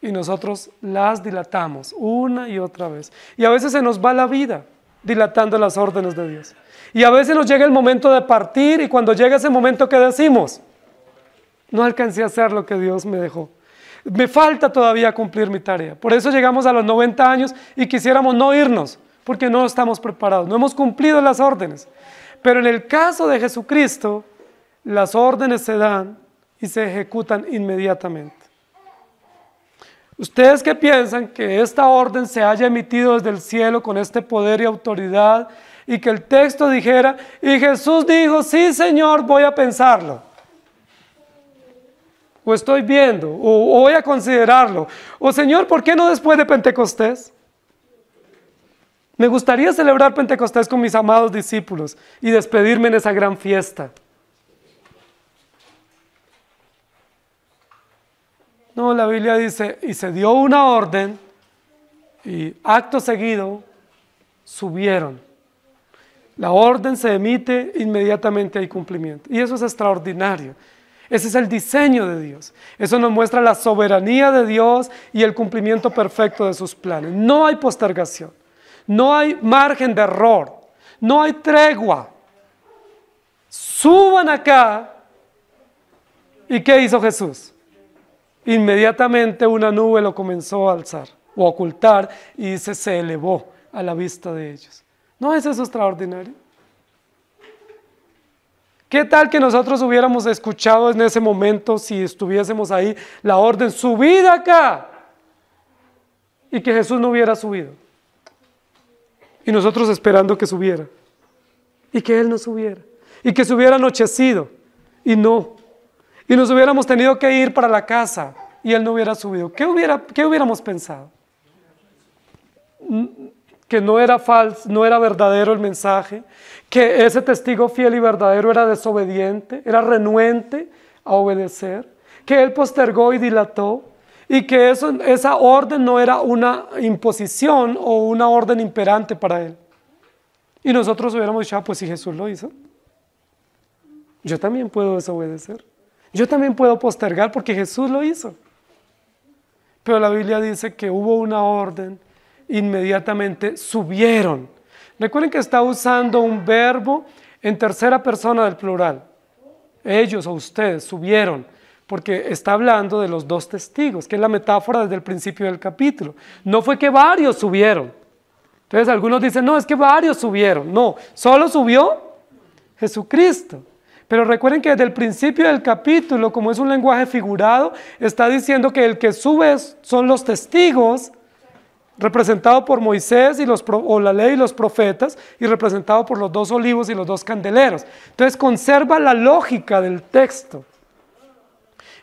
y nosotros las dilatamos una y otra vez. Y a veces se nos va la vida dilatando las órdenes de Dios. Y a veces nos llega el momento de partir y cuando llega ese momento, ¿qué decimos? No alcancé a hacer lo que Dios me dejó. Me falta todavía cumplir mi tarea. Por eso llegamos a los 90 años y quisiéramos no irnos, porque no estamos preparados, no hemos cumplido las órdenes. Pero en el caso de Jesucristo, las órdenes se dan y se ejecutan inmediatamente. ¿Ustedes qué piensan? Que esta orden se haya emitido desde el cielo con este poder y autoridad y que el texto dijera, y Jesús dijo, sí Señor, voy a pensarlo. O estoy viendo, o voy a considerarlo. O Señor, ¿por qué no después de Pentecostés? Me gustaría celebrar Pentecostés con mis amados discípulos y despedirme en esa gran fiesta. No, la Biblia dice, y se dio una orden y acto seguido subieron. La orden se emite, inmediatamente hay cumplimiento. Y eso es extraordinario. Ese es el diseño de Dios. Eso nos muestra la soberanía de Dios y el cumplimiento perfecto de sus planes. No hay postergación. No hay margen de error, no hay tregua. Suban acá. ¿Y qué hizo Jesús? Inmediatamente una nube lo comenzó a alzar o a ocultar y se elevó a la vista de ellos. ¿No es eso extraordinario? ¿Qué tal que nosotros hubiéramos escuchado en ese momento, si estuviésemos ahí, la orden, subid acá, y que Jesús no hubiera subido? Y nosotros esperando que subiera, y que Él no subiera, y que se hubiera anochecido, y no, y nos hubiéramos tenido que ir para la casa, y Él no hubiera subido. ¿Qué hubiéramos pensado? Que no era falso, no era verdadero el mensaje, que ese testigo fiel y verdadero era desobediente, era renuente a obedecer, que Él postergó y dilató, y que esa orden no era una imposición o una orden imperante para Él. Y nosotros hubiéramos dicho, pues si Jesús lo hizo, yo también puedo desobedecer, yo también puedo postergar porque Jesús lo hizo. Pero la Biblia dice que hubo una orden, inmediatamente subieron. Recuerden que está usando un verbo en tercera persona del plural. Ellos o ustedes subieron, porque está hablando de los dos testigos, que es la metáfora desde el principio del capítulo. No fue que varios subieron. Entonces algunos dicen, no, es que varios subieron. No, solo subió Jesucristo. Pero recuerden que desde el principio del capítulo, como es un lenguaje figurado, está diciendo que el que sube son los testigos, representado por Moisés o la ley y los profetas, y representado por los dos olivos y los dos candeleros. Entonces conserva la lógica del texto.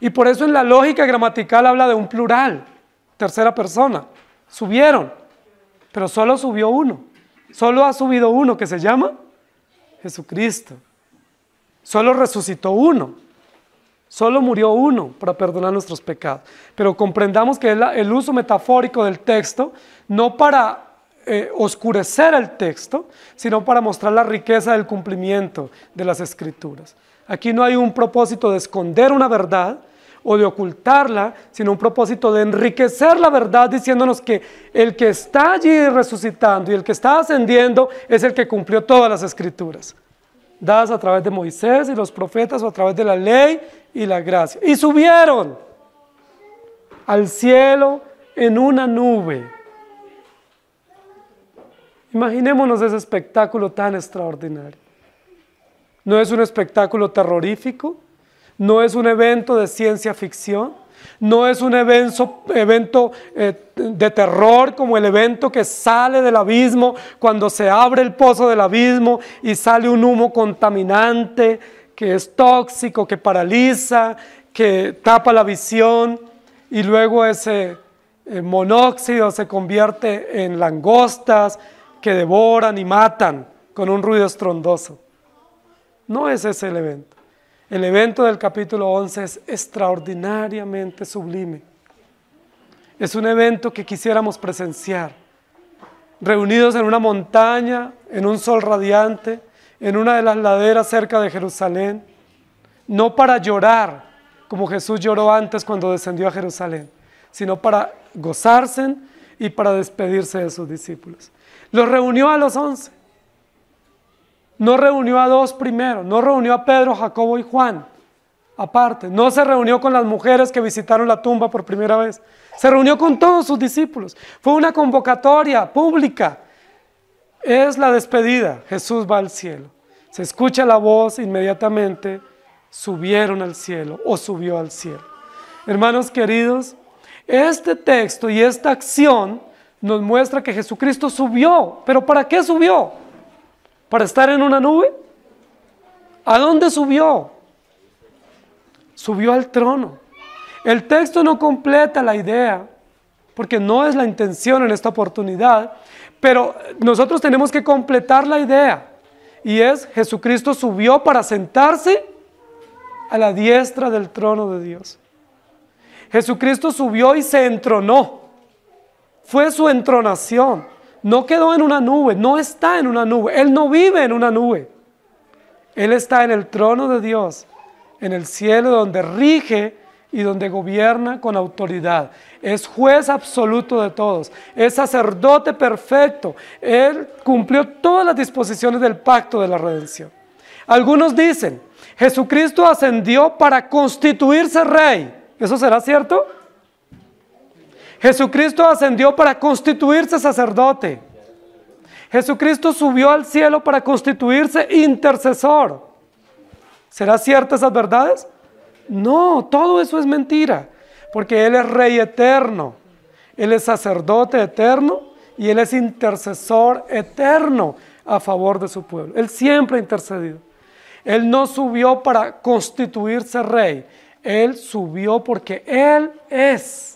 Y por eso en la lógica gramatical habla de un plural, tercera persona. Subieron, pero solo subió uno. Solo ha subido uno, que se llama Jesucristo. Solo resucitó uno. Solo murió uno para perdonar nuestros pecados. Pero comprendamos que es el uso metafórico del texto, no para oscurecer el texto, sino para mostrar la riqueza del cumplimiento de las Escrituras. Aquí no hay un propósito de esconder una verdad o de ocultarla, sino un propósito de enriquecer la verdad, diciéndonos que el que está allí resucitando y el que está ascendiendo es el que cumplió todas las Escrituras, dadas a través de Moisés y los profetas o a través de la ley y la gracia. Y subieron al cielo en una nube. Imaginémonos ese espectáculo tan extraordinario. No es un espectáculo terrorífico, no es un evento de ciencia ficción, no es un evento de terror como el evento que sale del abismo cuando se abre el pozo del abismo y sale un humo contaminante que es tóxico, que paraliza, que tapa la visión, y luego ese monóxido se convierte en langostas que devoran y matan con un ruido estrondoso. No es ese el evento. El evento del capítulo 11 es extraordinariamente sublime. Es un evento que quisiéramos presenciar, reunidos en una montaña, en un sol radiante, en una de las laderas cerca de Jerusalén, no para llorar, como Jesús lloró antes cuando descendió a Jerusalén, sino para gozarse y para despedirse de sus discípulos. Los reunió a los 11. No reunió a 2 primero, no reunió a Pedro, Jacobo y Juan, aparte. No se reunió con las mujeres que visitaron la tumba por primera vez. Se reunió con todos sus discípulos. Fue una convocatoria pública. Es la despedida. Jesús va al cielo. Se escucha la voz, inmediatamente subieron al cielo o subió al cielo. Hermanos queridos, este texto y esta acción nos muestra que Jesucristo subió. ¿Pero para qué subió? ¿Para estar en una nube? ¿A dónde subió? Subió al trono. El texto no completa la idea, porque no es la intención en esta oportunidad, pero nosotros tenemos que completar la idea, y es: Jesucristo subió para sentarse a la diestra del trono de Dios. Jesucristo subió y se entronó. Fue su entronación. No quedó en una nube, no está en una nube. Él no vive en una nube. Él está en el trono de Dios, en el cielo, donde rige y donde gobierna con autoridad. Es juez absoluto de todos. Es sacerdote perfecto. Él cumplió todas las disposiciones del pacto de la redención. Algunos dicen: Jesucristo ascendió para constituirse rey. ¿Eso será cierto? Jesucristo ascendió para constituirse sacerdote. Jesucristo subió al cielo para constituirse intercesor. ¿Será cierta esas verdades? No, todo eso es mentira, porque Él es Rey eterno, Él es sacerdote eterno y Él es intercesor eterno a favor de su pueblo. Él siempre ha intercedido. Él no subió para constituirse rey, Él subió porque Él es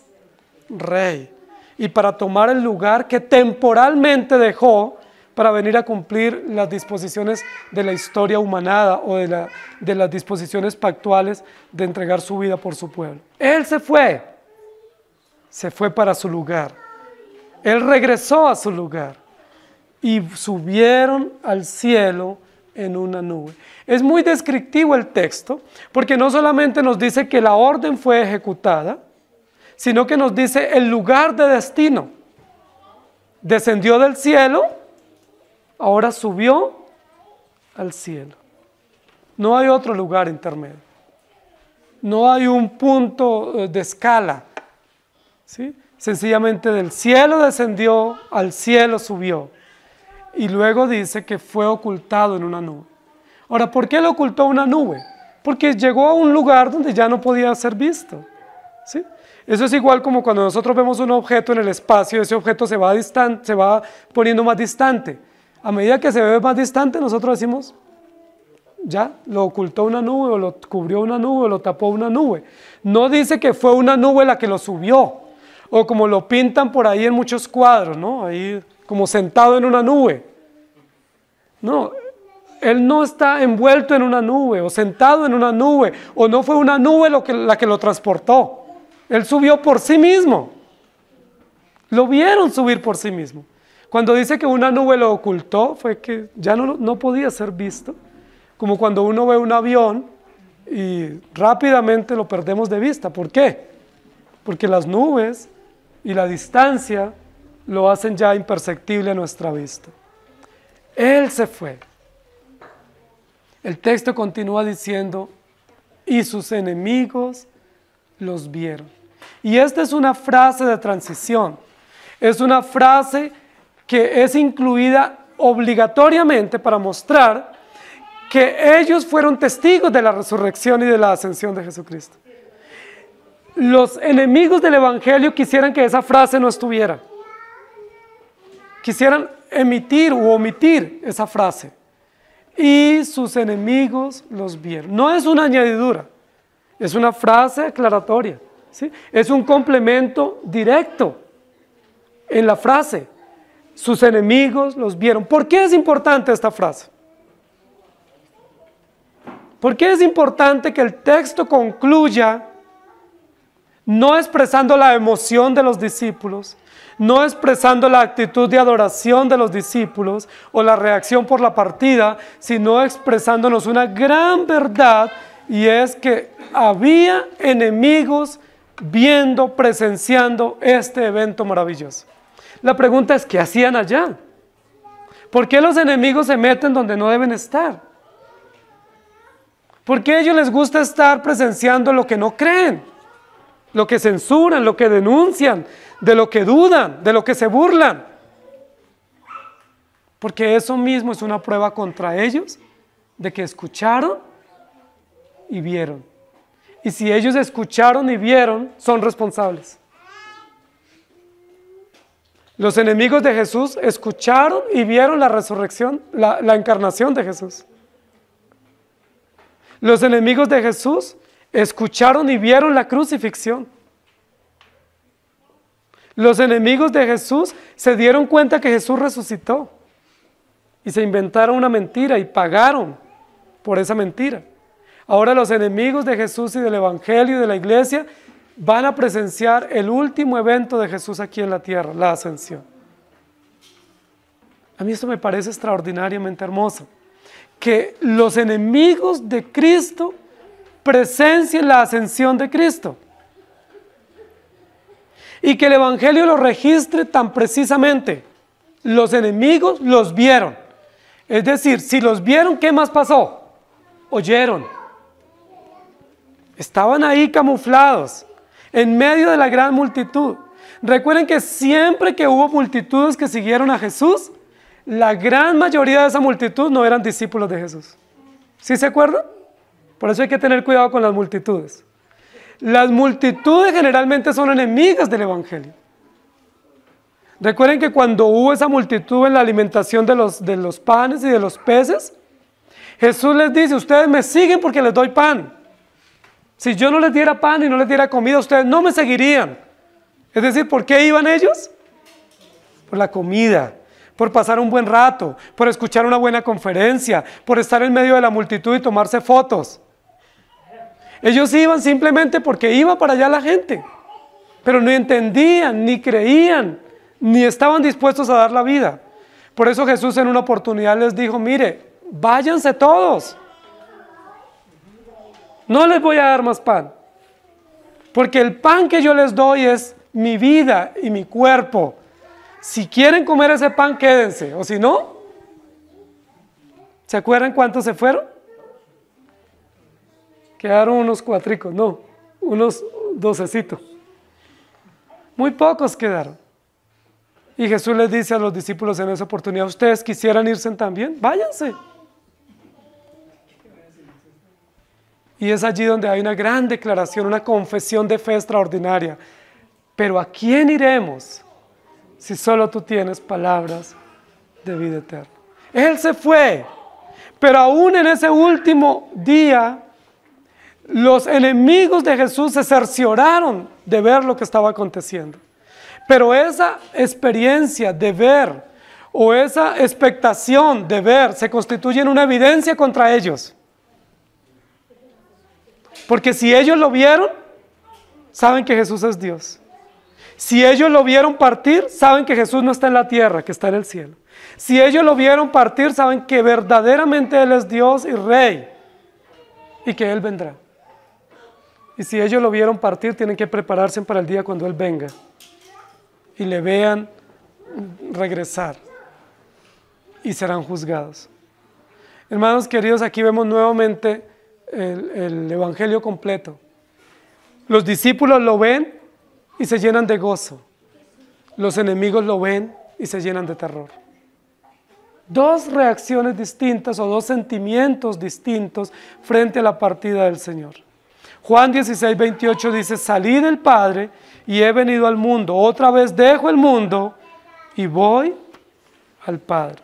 rey y para tomar el lugar que temporalmente dejó para venir a cumplir las disposiciones de la historia humanada o de las disposiciones pactuales de entregar su vida por su pueblo. Él se fue para su lugar. Él regresó a su lugar y subieron al cielo en una nube. Es muy descriptivo el texto, porque no solamente nos dice que la orden fue ejecutada, sino que nos dice el lugar de destino. Descendió del cielo, ahora subió al cielo. No hay otro lugar intermedio. No hay un punto de escala, ¿sí? Sencillamente del cielo descendió, al cielo subió. Y luego dice que fue ocultado en una nube. Ahora, ¿por qué lo ocultó una nube? Porque llegó a un lugar donde ya no podía ser visto, ¿sí? Eso es igual como cuando nosotros vemos un objeto en el espacio, ese objeto se va poniendo más distante. A medida que se ve más distante, nosotros decimos: ya, lo ocultó una nube, o lo cubrió una nube, o lo tapó una nube. No dice que fue una nube la que lo subió, o como lo pintan por ahí en muchos cuadros, ¿no? Ahí como sentado en una nube. No, Él no está envuelto en una nube, o sentado en una nube, o no fue una nube la que lo transportó. Él subió por sí mismo. Lo vieron subir por sí mismo. Cuando dice que una nube lo ocultó, fue que ya no podía ser visto. Como cuando uno ve un avión y rápidamente lo perdemos de vista. ¿Por qué? Porque las nubes y la distancia lo hacen ya imperceptible a nuestra vista. Él se fue. El texto continúa diciendo: y sus enemigos los vieron. Y esta es una frase de transición. Es una frase que es incluida obligatoriamente para mostrar que ellos fueron testigos de la resurrección y de la ascensión de Jesucristo. Los enemigos del Evangelio quisieran que esa frase no estuviera. Quisieran emitir u omitir esa frase. Y sus enemigos los vieron. No es una añadidura, es una frase aclaratoria, ¿sí? Es un complemento directo en la frase. Sus enemigos los vieron. ¿Por qué es importante esta frase? ¿Por qué es importante que el texto concluya no expresando la emoción de los discípulos, no expresando la actitud de adoración de los discípulos o la reacción por la partida, sino expresándonos una gran verdad, y es que había enemigos viendo, presenciando este evento maravilloso? La pregunta es, ¿qué hacían allá? ¿Por qué los enemigos se meten donde no deben estar? ¿Por qué a ellos les gusta estar presenciando lo que no creen? Lo que censuran, lo que denuncian, de lo que dudan, de lo que se burlan. Porque eso mismo es una prueba contra ellos de que escucharon y vieron. Y si ellos escucharon y vieron, son responsables. Los enemigos de Jesús escucharon y vieron la resurrección, la encarnación de Jesús. Los enemigos de Jesús escucharon y vieron la crucifixión. Los enemigos de Jesús se dieron cuenta que Jesús resucitó y se inventaron una mentira y pagaron por esa mentira. Ahora los enemigos de Jesús y del Evangelio y de la iglesia van a presenciar el último evento de Jesús aquí en la tierra, la ascensión. A mí esto me parece extraordinariamente hermoso, que los enemigos de Cristo presencien la ascensión de Cristo y que el Evangelio lo registre tan precisamente. Los enemigos los vieron, es decir, si los vieron, ¿qué más pasó? Oyeron, estaban ahí camuflados en medio de la gran multitud. Recuerden que siempre que hubo multitudes que siguieron a Jesús, la gran mayoría de esa multitud no eran discípulos de Jesús. ¿Sí se acuerdan? Por eso hay que tener cuidado con las multitudes. Las multitudes generalmente son enemigas del Evangelio. Recuerden que cuando hubo esa multitud en la alimentación de los panes y de los peces, Jesús les dice, ustedes me siguen porque les doy pan. Si yo no les diera pan y no les diera comida, ustedes no me seguirían. Es decir, ¿por qué iban ellos? Por la comida, por pasar un buen rato, por escuchar una buena conferencia, por estar en medio de la multitud y tomarse fotos. Ellos iban simplemente porque iba para allá la gente, pero no entendían, ni creían, ni estaban dispuestos a dar la vida. Por eso Jesús en una oportunidad les dijo, mire, váyanse todos. No les voy a dar más pan, porque el pan que yo les doy es mi vida y mi cuerpo. Si quieren comer ese pan, quédense, o si no, ¿se acuerdan cuántos se fueron? Quedaron unos cuatricos, no, unos 12. Muy pocos quedaron. Y Jesús les dice a los discípulos en esa oportunidad, ¿ustedes quisieran irse también? Váyanse. Y es allí donde hay una gran declaración, una confesión de fe extraordinaria. Pero ¿a quién iremos si solo tú tienes palabras de vida eterna? Él se fue, pero aún en ese último día, los enemigos de Jesús se cercioraron de ver lo que estaba aconteciendo. Pero esa experiencia de ver, o esa expectación de ver, se constituye en una evidencia contra ellos. Porque si ellos lo vieron, saben que Jesús es Dios. Si ellos lo vieron partir, saben que Jesús no está en la tierra, que está en el cielo. Si ellos lo vieron partir, saben que verdaderamente Él es Dios y Rey, y que Él vendrá. Y si ellos lo vieron partir, tienen que prepararse para el día cuando Él venga y le vean regresar y serán juzgados. Hermanos queridos, aquí vemos nuevamente el Evangelio completo. Los discípulos lo ven y se llenan de gozo. Los enemigos lo ven y se llenan de terror. Dos reacciones distintas o dos sentimientos distintos frente a la partida del Señor. Juan 16:28 dice, salí del Padre y he venido al mundo. Otra vez dejo el mundo y voy al Padre.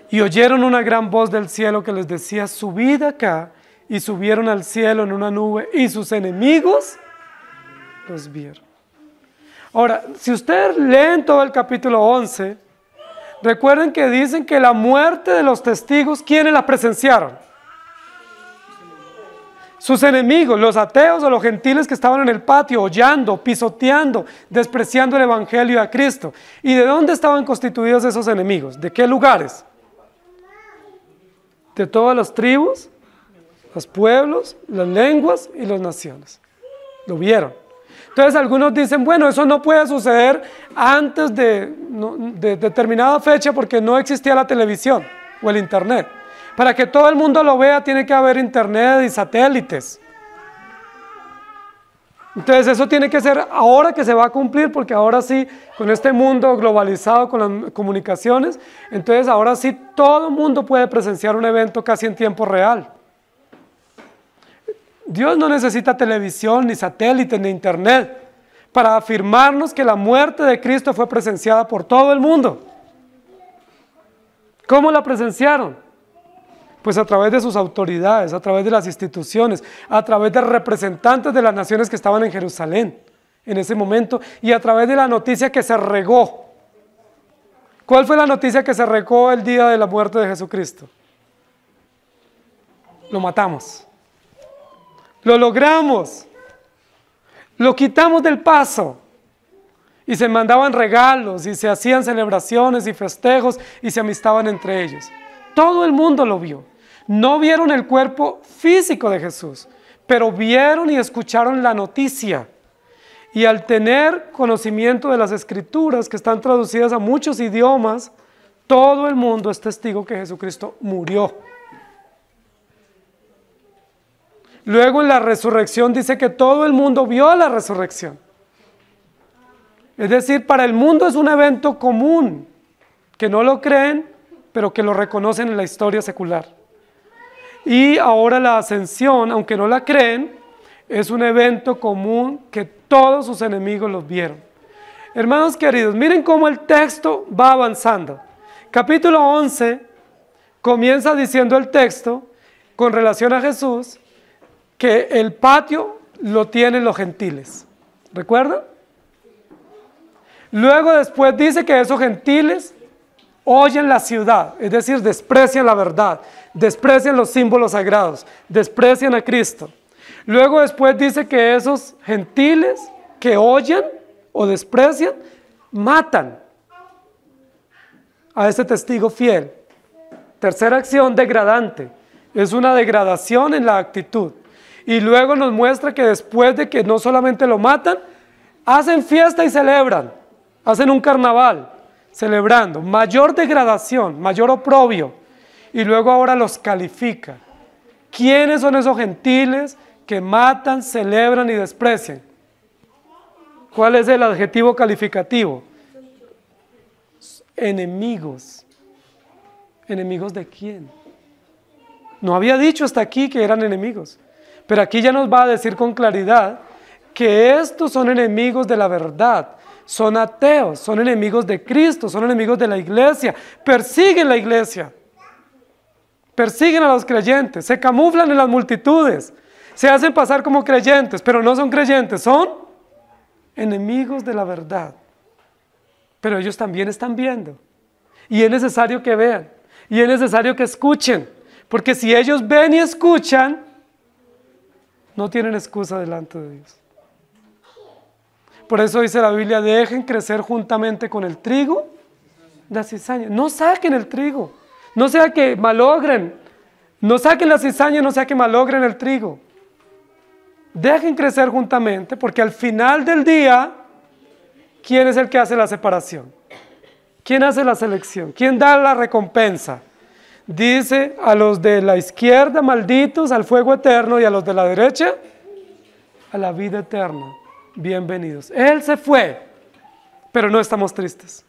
Y oyeron una gran voz del cielo que les decía, subid acá, y subieron al cielo en una nube, y sus enemigos los vieron. Ahora, si ustedes leen todo el capítulo 11, recuerden que dicen que la muerte de los testigos, ¿quiénes la presenciaron? Sus enemigos, los ateos o los gentiles que estaban en el patio, hollando, pisoteando, despreciando el evangelio a Cristo. ¿Y de dónde estaban constituidos esos enemigos? ¿De qué lugares? De todas las tribus, los pueblos, las lenguas y las naciones. Lo vieron. Entonces algunos dicen, bueno, eso no puede suceder antes de determinada fecha porque no existía la televisión o el internet. Para que todo el mundo lo vea tiene que haber internet y satélites. Entonces eso tiene que ser ahora que se va a cumplir, porque ahora sí, con este mundo globalizado, con las comunicaciones, entonces ahora sí todo el mundo puede presenciar un evento casi en tiempo real. Dios no necesita televisión, ni satélites, ni internet para afirmarnos que la muerte de Cristo fue presenciada por todo el mundo. ¿Cómo la presenciaron? Pues a través de sus autoridades, a través de las instituciones, a través de representantes de las naciones que estaban en Jerusalén en ese momento y a través de la noticia que se regó. ¿Cuál fue la noticia que se regó el día de la muerte de Jesucristo? Lo matamos. Lo logramos. Lo quitamos del paso. Y se mandaban regalos y se hacían celebraciones y festejos y se amistaban entre ellos. Todo el mundo lo vio. No vieron el cuerpo físico de Jesús, pero vieron y escucharon la noticia. Y al tener conocimiento de las Escrituras, que están traducidas a muchos idiomas, todo el mundo es testigo que Jesucristo murió. Luego en la resurrección dice que todo el mundo vio la resurrección. Es decir, para el mundo es un evento común, que no lo creen, pero que lo reconocen en la historia secular. Y ahora la ascensión, aunque no la creen, es un evento común que todos sus enemigos los vieron. Hermanos queridos, miren cómo el texto va avanzando. Capítulo 11 comienza diciendo el texto, con relación a Jesús, que el patio lo tienen los gentiles. ¿Recuerdan? Luego después dice que esos gentiles oyen la ciudad, es decir, desprecian la verdad, desprecian los símbolos sagrados, desprecian a Cristo. Luego después dice que esos gentiles que oyen o desprecian, matan a ese testigo fiel. Tercera acción degradante, es una degradación en la actitud. Y luego nos muestra que después de que no solamente lo matan, hacen fiesta y celebran, hacen un carnaval, celebrando, mayor degradación, mayor oprobio, y luego ahora los califica. ¿Quiénes son esos gentiles que matan, celebran y desprecian? ¿Cuál es el adjetivo calificativo? Enemigos. ¿Enemigos de quién? No había dicho hasta aquí que eran enemigos, pero aquí ya nos va a decir con claridad que estos son enemigos de la verdad. Son ateos, son enemigos de Cristo, son enemigos de la iglesia, persiguen la iglesia, persiguen a los creyentes, se camuflan en las multitudes, se hacen pasar como creyentes, pero no son creyentes, son enemigos de la verdad. Pero ellos también están viendo, y es necesario que vean, y es necesario que escuchen, porque si ellos ven y escuchan, no tienen excusa delante de Dios. Por eso dice la Biblia, dejen crecer juntamente con el trigo la cizaña. No saquen el trigo, no sea que malogren, no saquen la cizaña, no sea que malogren el trigo. Dejen crecer juntamente, porque al final del día, ¿quién es el que hace la separación? ¿Quién hace la selección? ¿Quién da la recompensa? Dice, a los de la izquierda, malditos, al fuego eterno, y a los de la derecha, a la vida eterna. Bienvenidos. Él se fue, pero no estamos tristes.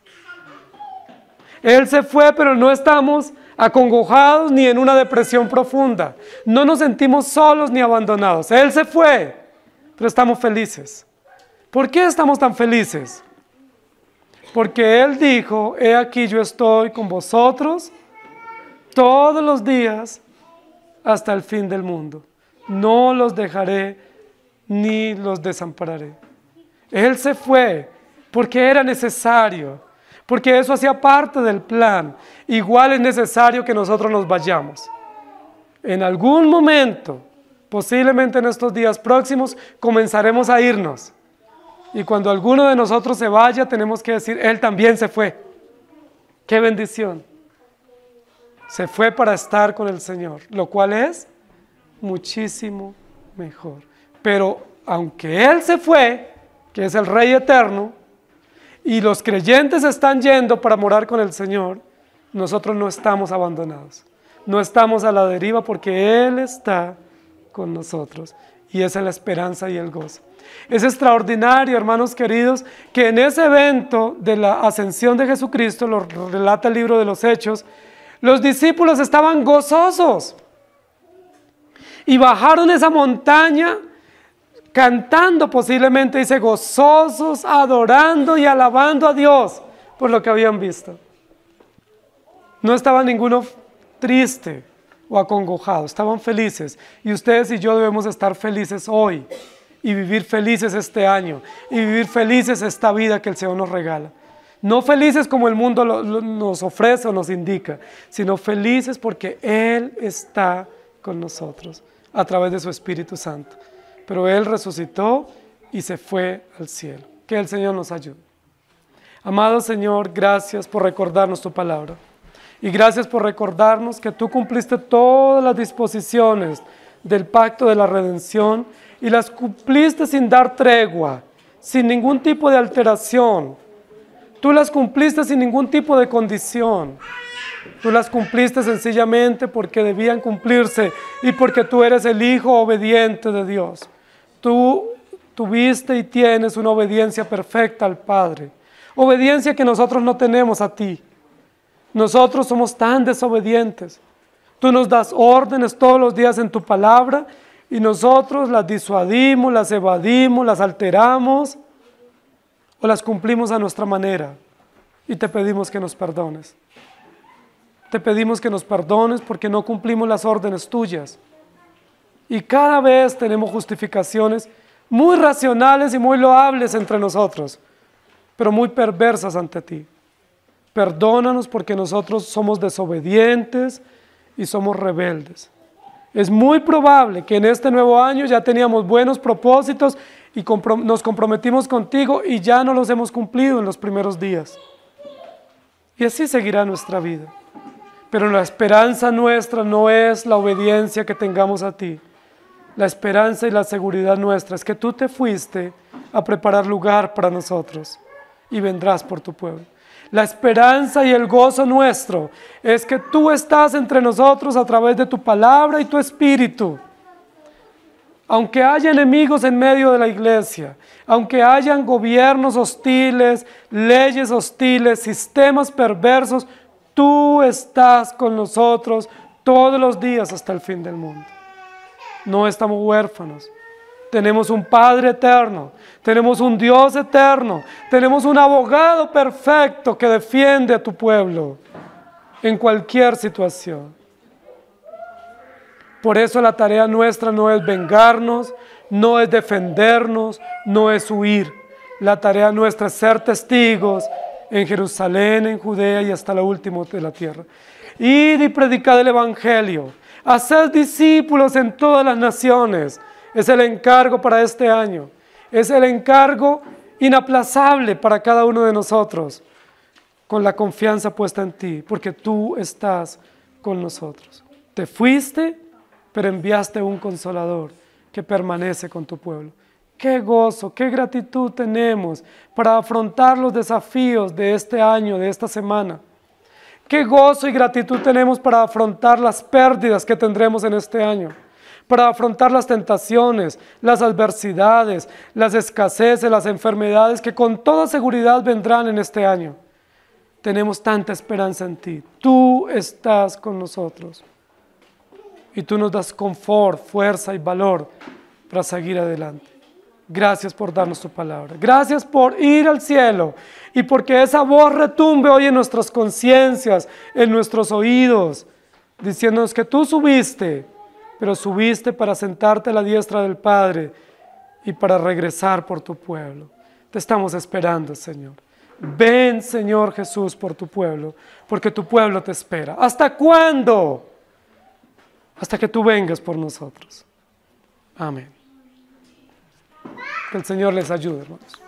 Él se fue, pero no estamos acongojados ni en una depresión profunda. No nos sentimos solos ni abandonados. Él se fue, pero estamos felices. ¿Por qué estamos tan felices? Porque Él dijo, he aquí yo estoy con vosotros todos los días hasta el fin del mundo. No los dejaré ni los desampararé. Él se fue porque era necesario, porque eso hacía parte del plan. Igual es necesario que nosotros nos vayamos. En algún momento, Posiblemente en estos días próximos comenzaremos a irnos. Y cuando alguno de nosotros se vaya, tenemos que decir, Él también se fue. ¡Qué bendición! Se fue para estar con el Señor, lo cual es muchísimo mejor. Pero aunque Él se fue, que es el Rey eterno, y los creyentes están yendo para morar con el Señor, nosotros no estamos abandonados. No estamos a la deriva porque Él está con nosotros. Y esa es la esperanza y el gozo. Es extraordinario, hermanos queridos, que en ese evento de la ascensión de Jesucristo, lo relata el libro de los Hechos, los discípulos estaban gozosos. Y bajaron esa montaña cantando, posiblemente dice, gozosos, adorando y alabando a Dios por lo que habían visto. No estaba ninguno triste o acongojado, estaban felices. Y ustedes y yo debemos estar felices hoy y vivir felices este año y vivir felices esta vida que el Señor nos regala. No felices como el mundo nos ofrece o nos indica, sino felices porque Él está con nosotros a través de su Espíritu Santo. Pero Él resucitó y se fue al cielo. Que el Señor nos ayude. Amado Señor, gracias por recordarnos tu palabra. Y gracias por recordarnos que tú cumpliste todas las disposiciones del pacto de la redención y las cumpliste sin dar tregua, sin ningún tipo de alteración. Tú las cumpliste sin ningún tipo de condición. Tú las cumpliste sencillamente porque debían cumplirse y porque tú eres el Hijo obediente de Dios. Tú tuviste y tienes una obediencia perfecta al Padre. Obediencia que nosotros no tenemos a ti. Nosotros somos tan desobedientes. Tú nos das órdenes todos los días en tu palabra y nosotros las disuadimos, las evadimos, las alteramos o las cumplimos a nuestra manera. Y te pedimos que nos perdones. Te pedimos que nos perdones porque no cumplimos las órdenes tuyas. Y cada vez tenemos justificaciones muy racionales y muy loables entre nosotros, pero muy perversas ante ti. Perdónanos porque nosotros somos desobedientes y somos rebeldes. Es muy probable que en este nuevo año ya teníamos buenos propósitos y nos comprometimos contigo y ya no los hemos cumplido en los primeros días. Y así seguirá nuestra vida. Pero la esperanza nuestra no es la obediencia que tengamos a ti. La esperanza y la seguridad nuestra es que tú te fuiste a preparar lugar para nosotros y vendrás por tu pueblo. La esperanza y el gozo nuestro es que tú estás entre nosotros a través de tu palabra y tu espíritu. Aunque haya enemigos en medio de la iglesia, aunque hayan gobiernos hostiles, leyes hostiles, sistemas perversos, tú estás con nosotros todos los días hasta el fin del mundo. No estamos huérfanos. Tenemos un Padre eterno, tenemos un Dios eterno, tenemos un abogado perfecto que defiende a tu pueblo en cualquier situación. Por eso la tarea nuestra no es vengarnos, no es defendernos, no es huir. La tarea nuestra es ser testigos en Jerusalén, en Judea y hasta lo último de la tierra. Id y predicad el Evangelio, haced discípulos en todas las naciones. Es el encargo para este año. Es el encargo inaplazable para cada uno de nosotros, con la confianza puesta en ti, porque tú estás con nosotros. Te fuiste, pero enviaste un consolador que permanece con tu pueblo. Qué gozo, qué gratitud tenemos para afrontar los desafíos de este año, de esta semana. Qué gozo y gratitud tenemos para afrontar las pérdidas que tendremos en este año, para afrontar las tentaciones, las adversidades, las escaseces, las enfermedades que con toda seguridad vendrán en este año. Tenemos tanta esperanza en ti. Tú estás con nosotros y tú nos das confort, fuerza y valor para seguir adelante. Gracias por darnos tu palabra. Gracias por ir al cielo y porque esa voz retumbe hoy en nuestras conciencias, en nuestros oídos, diciéndonos que tú subiste, pero subiste para sentarte a la diestra del Padre y para regresar por tu pueblo. Te estamos esperando, Señor. Ven, Señor Jesús, por tu pueblo, porque tu pueblo te espera. ¿Hasta cuándo? Hasta que tú vengas por nosotros. Amén. Que el Señor les ayude, hermanos.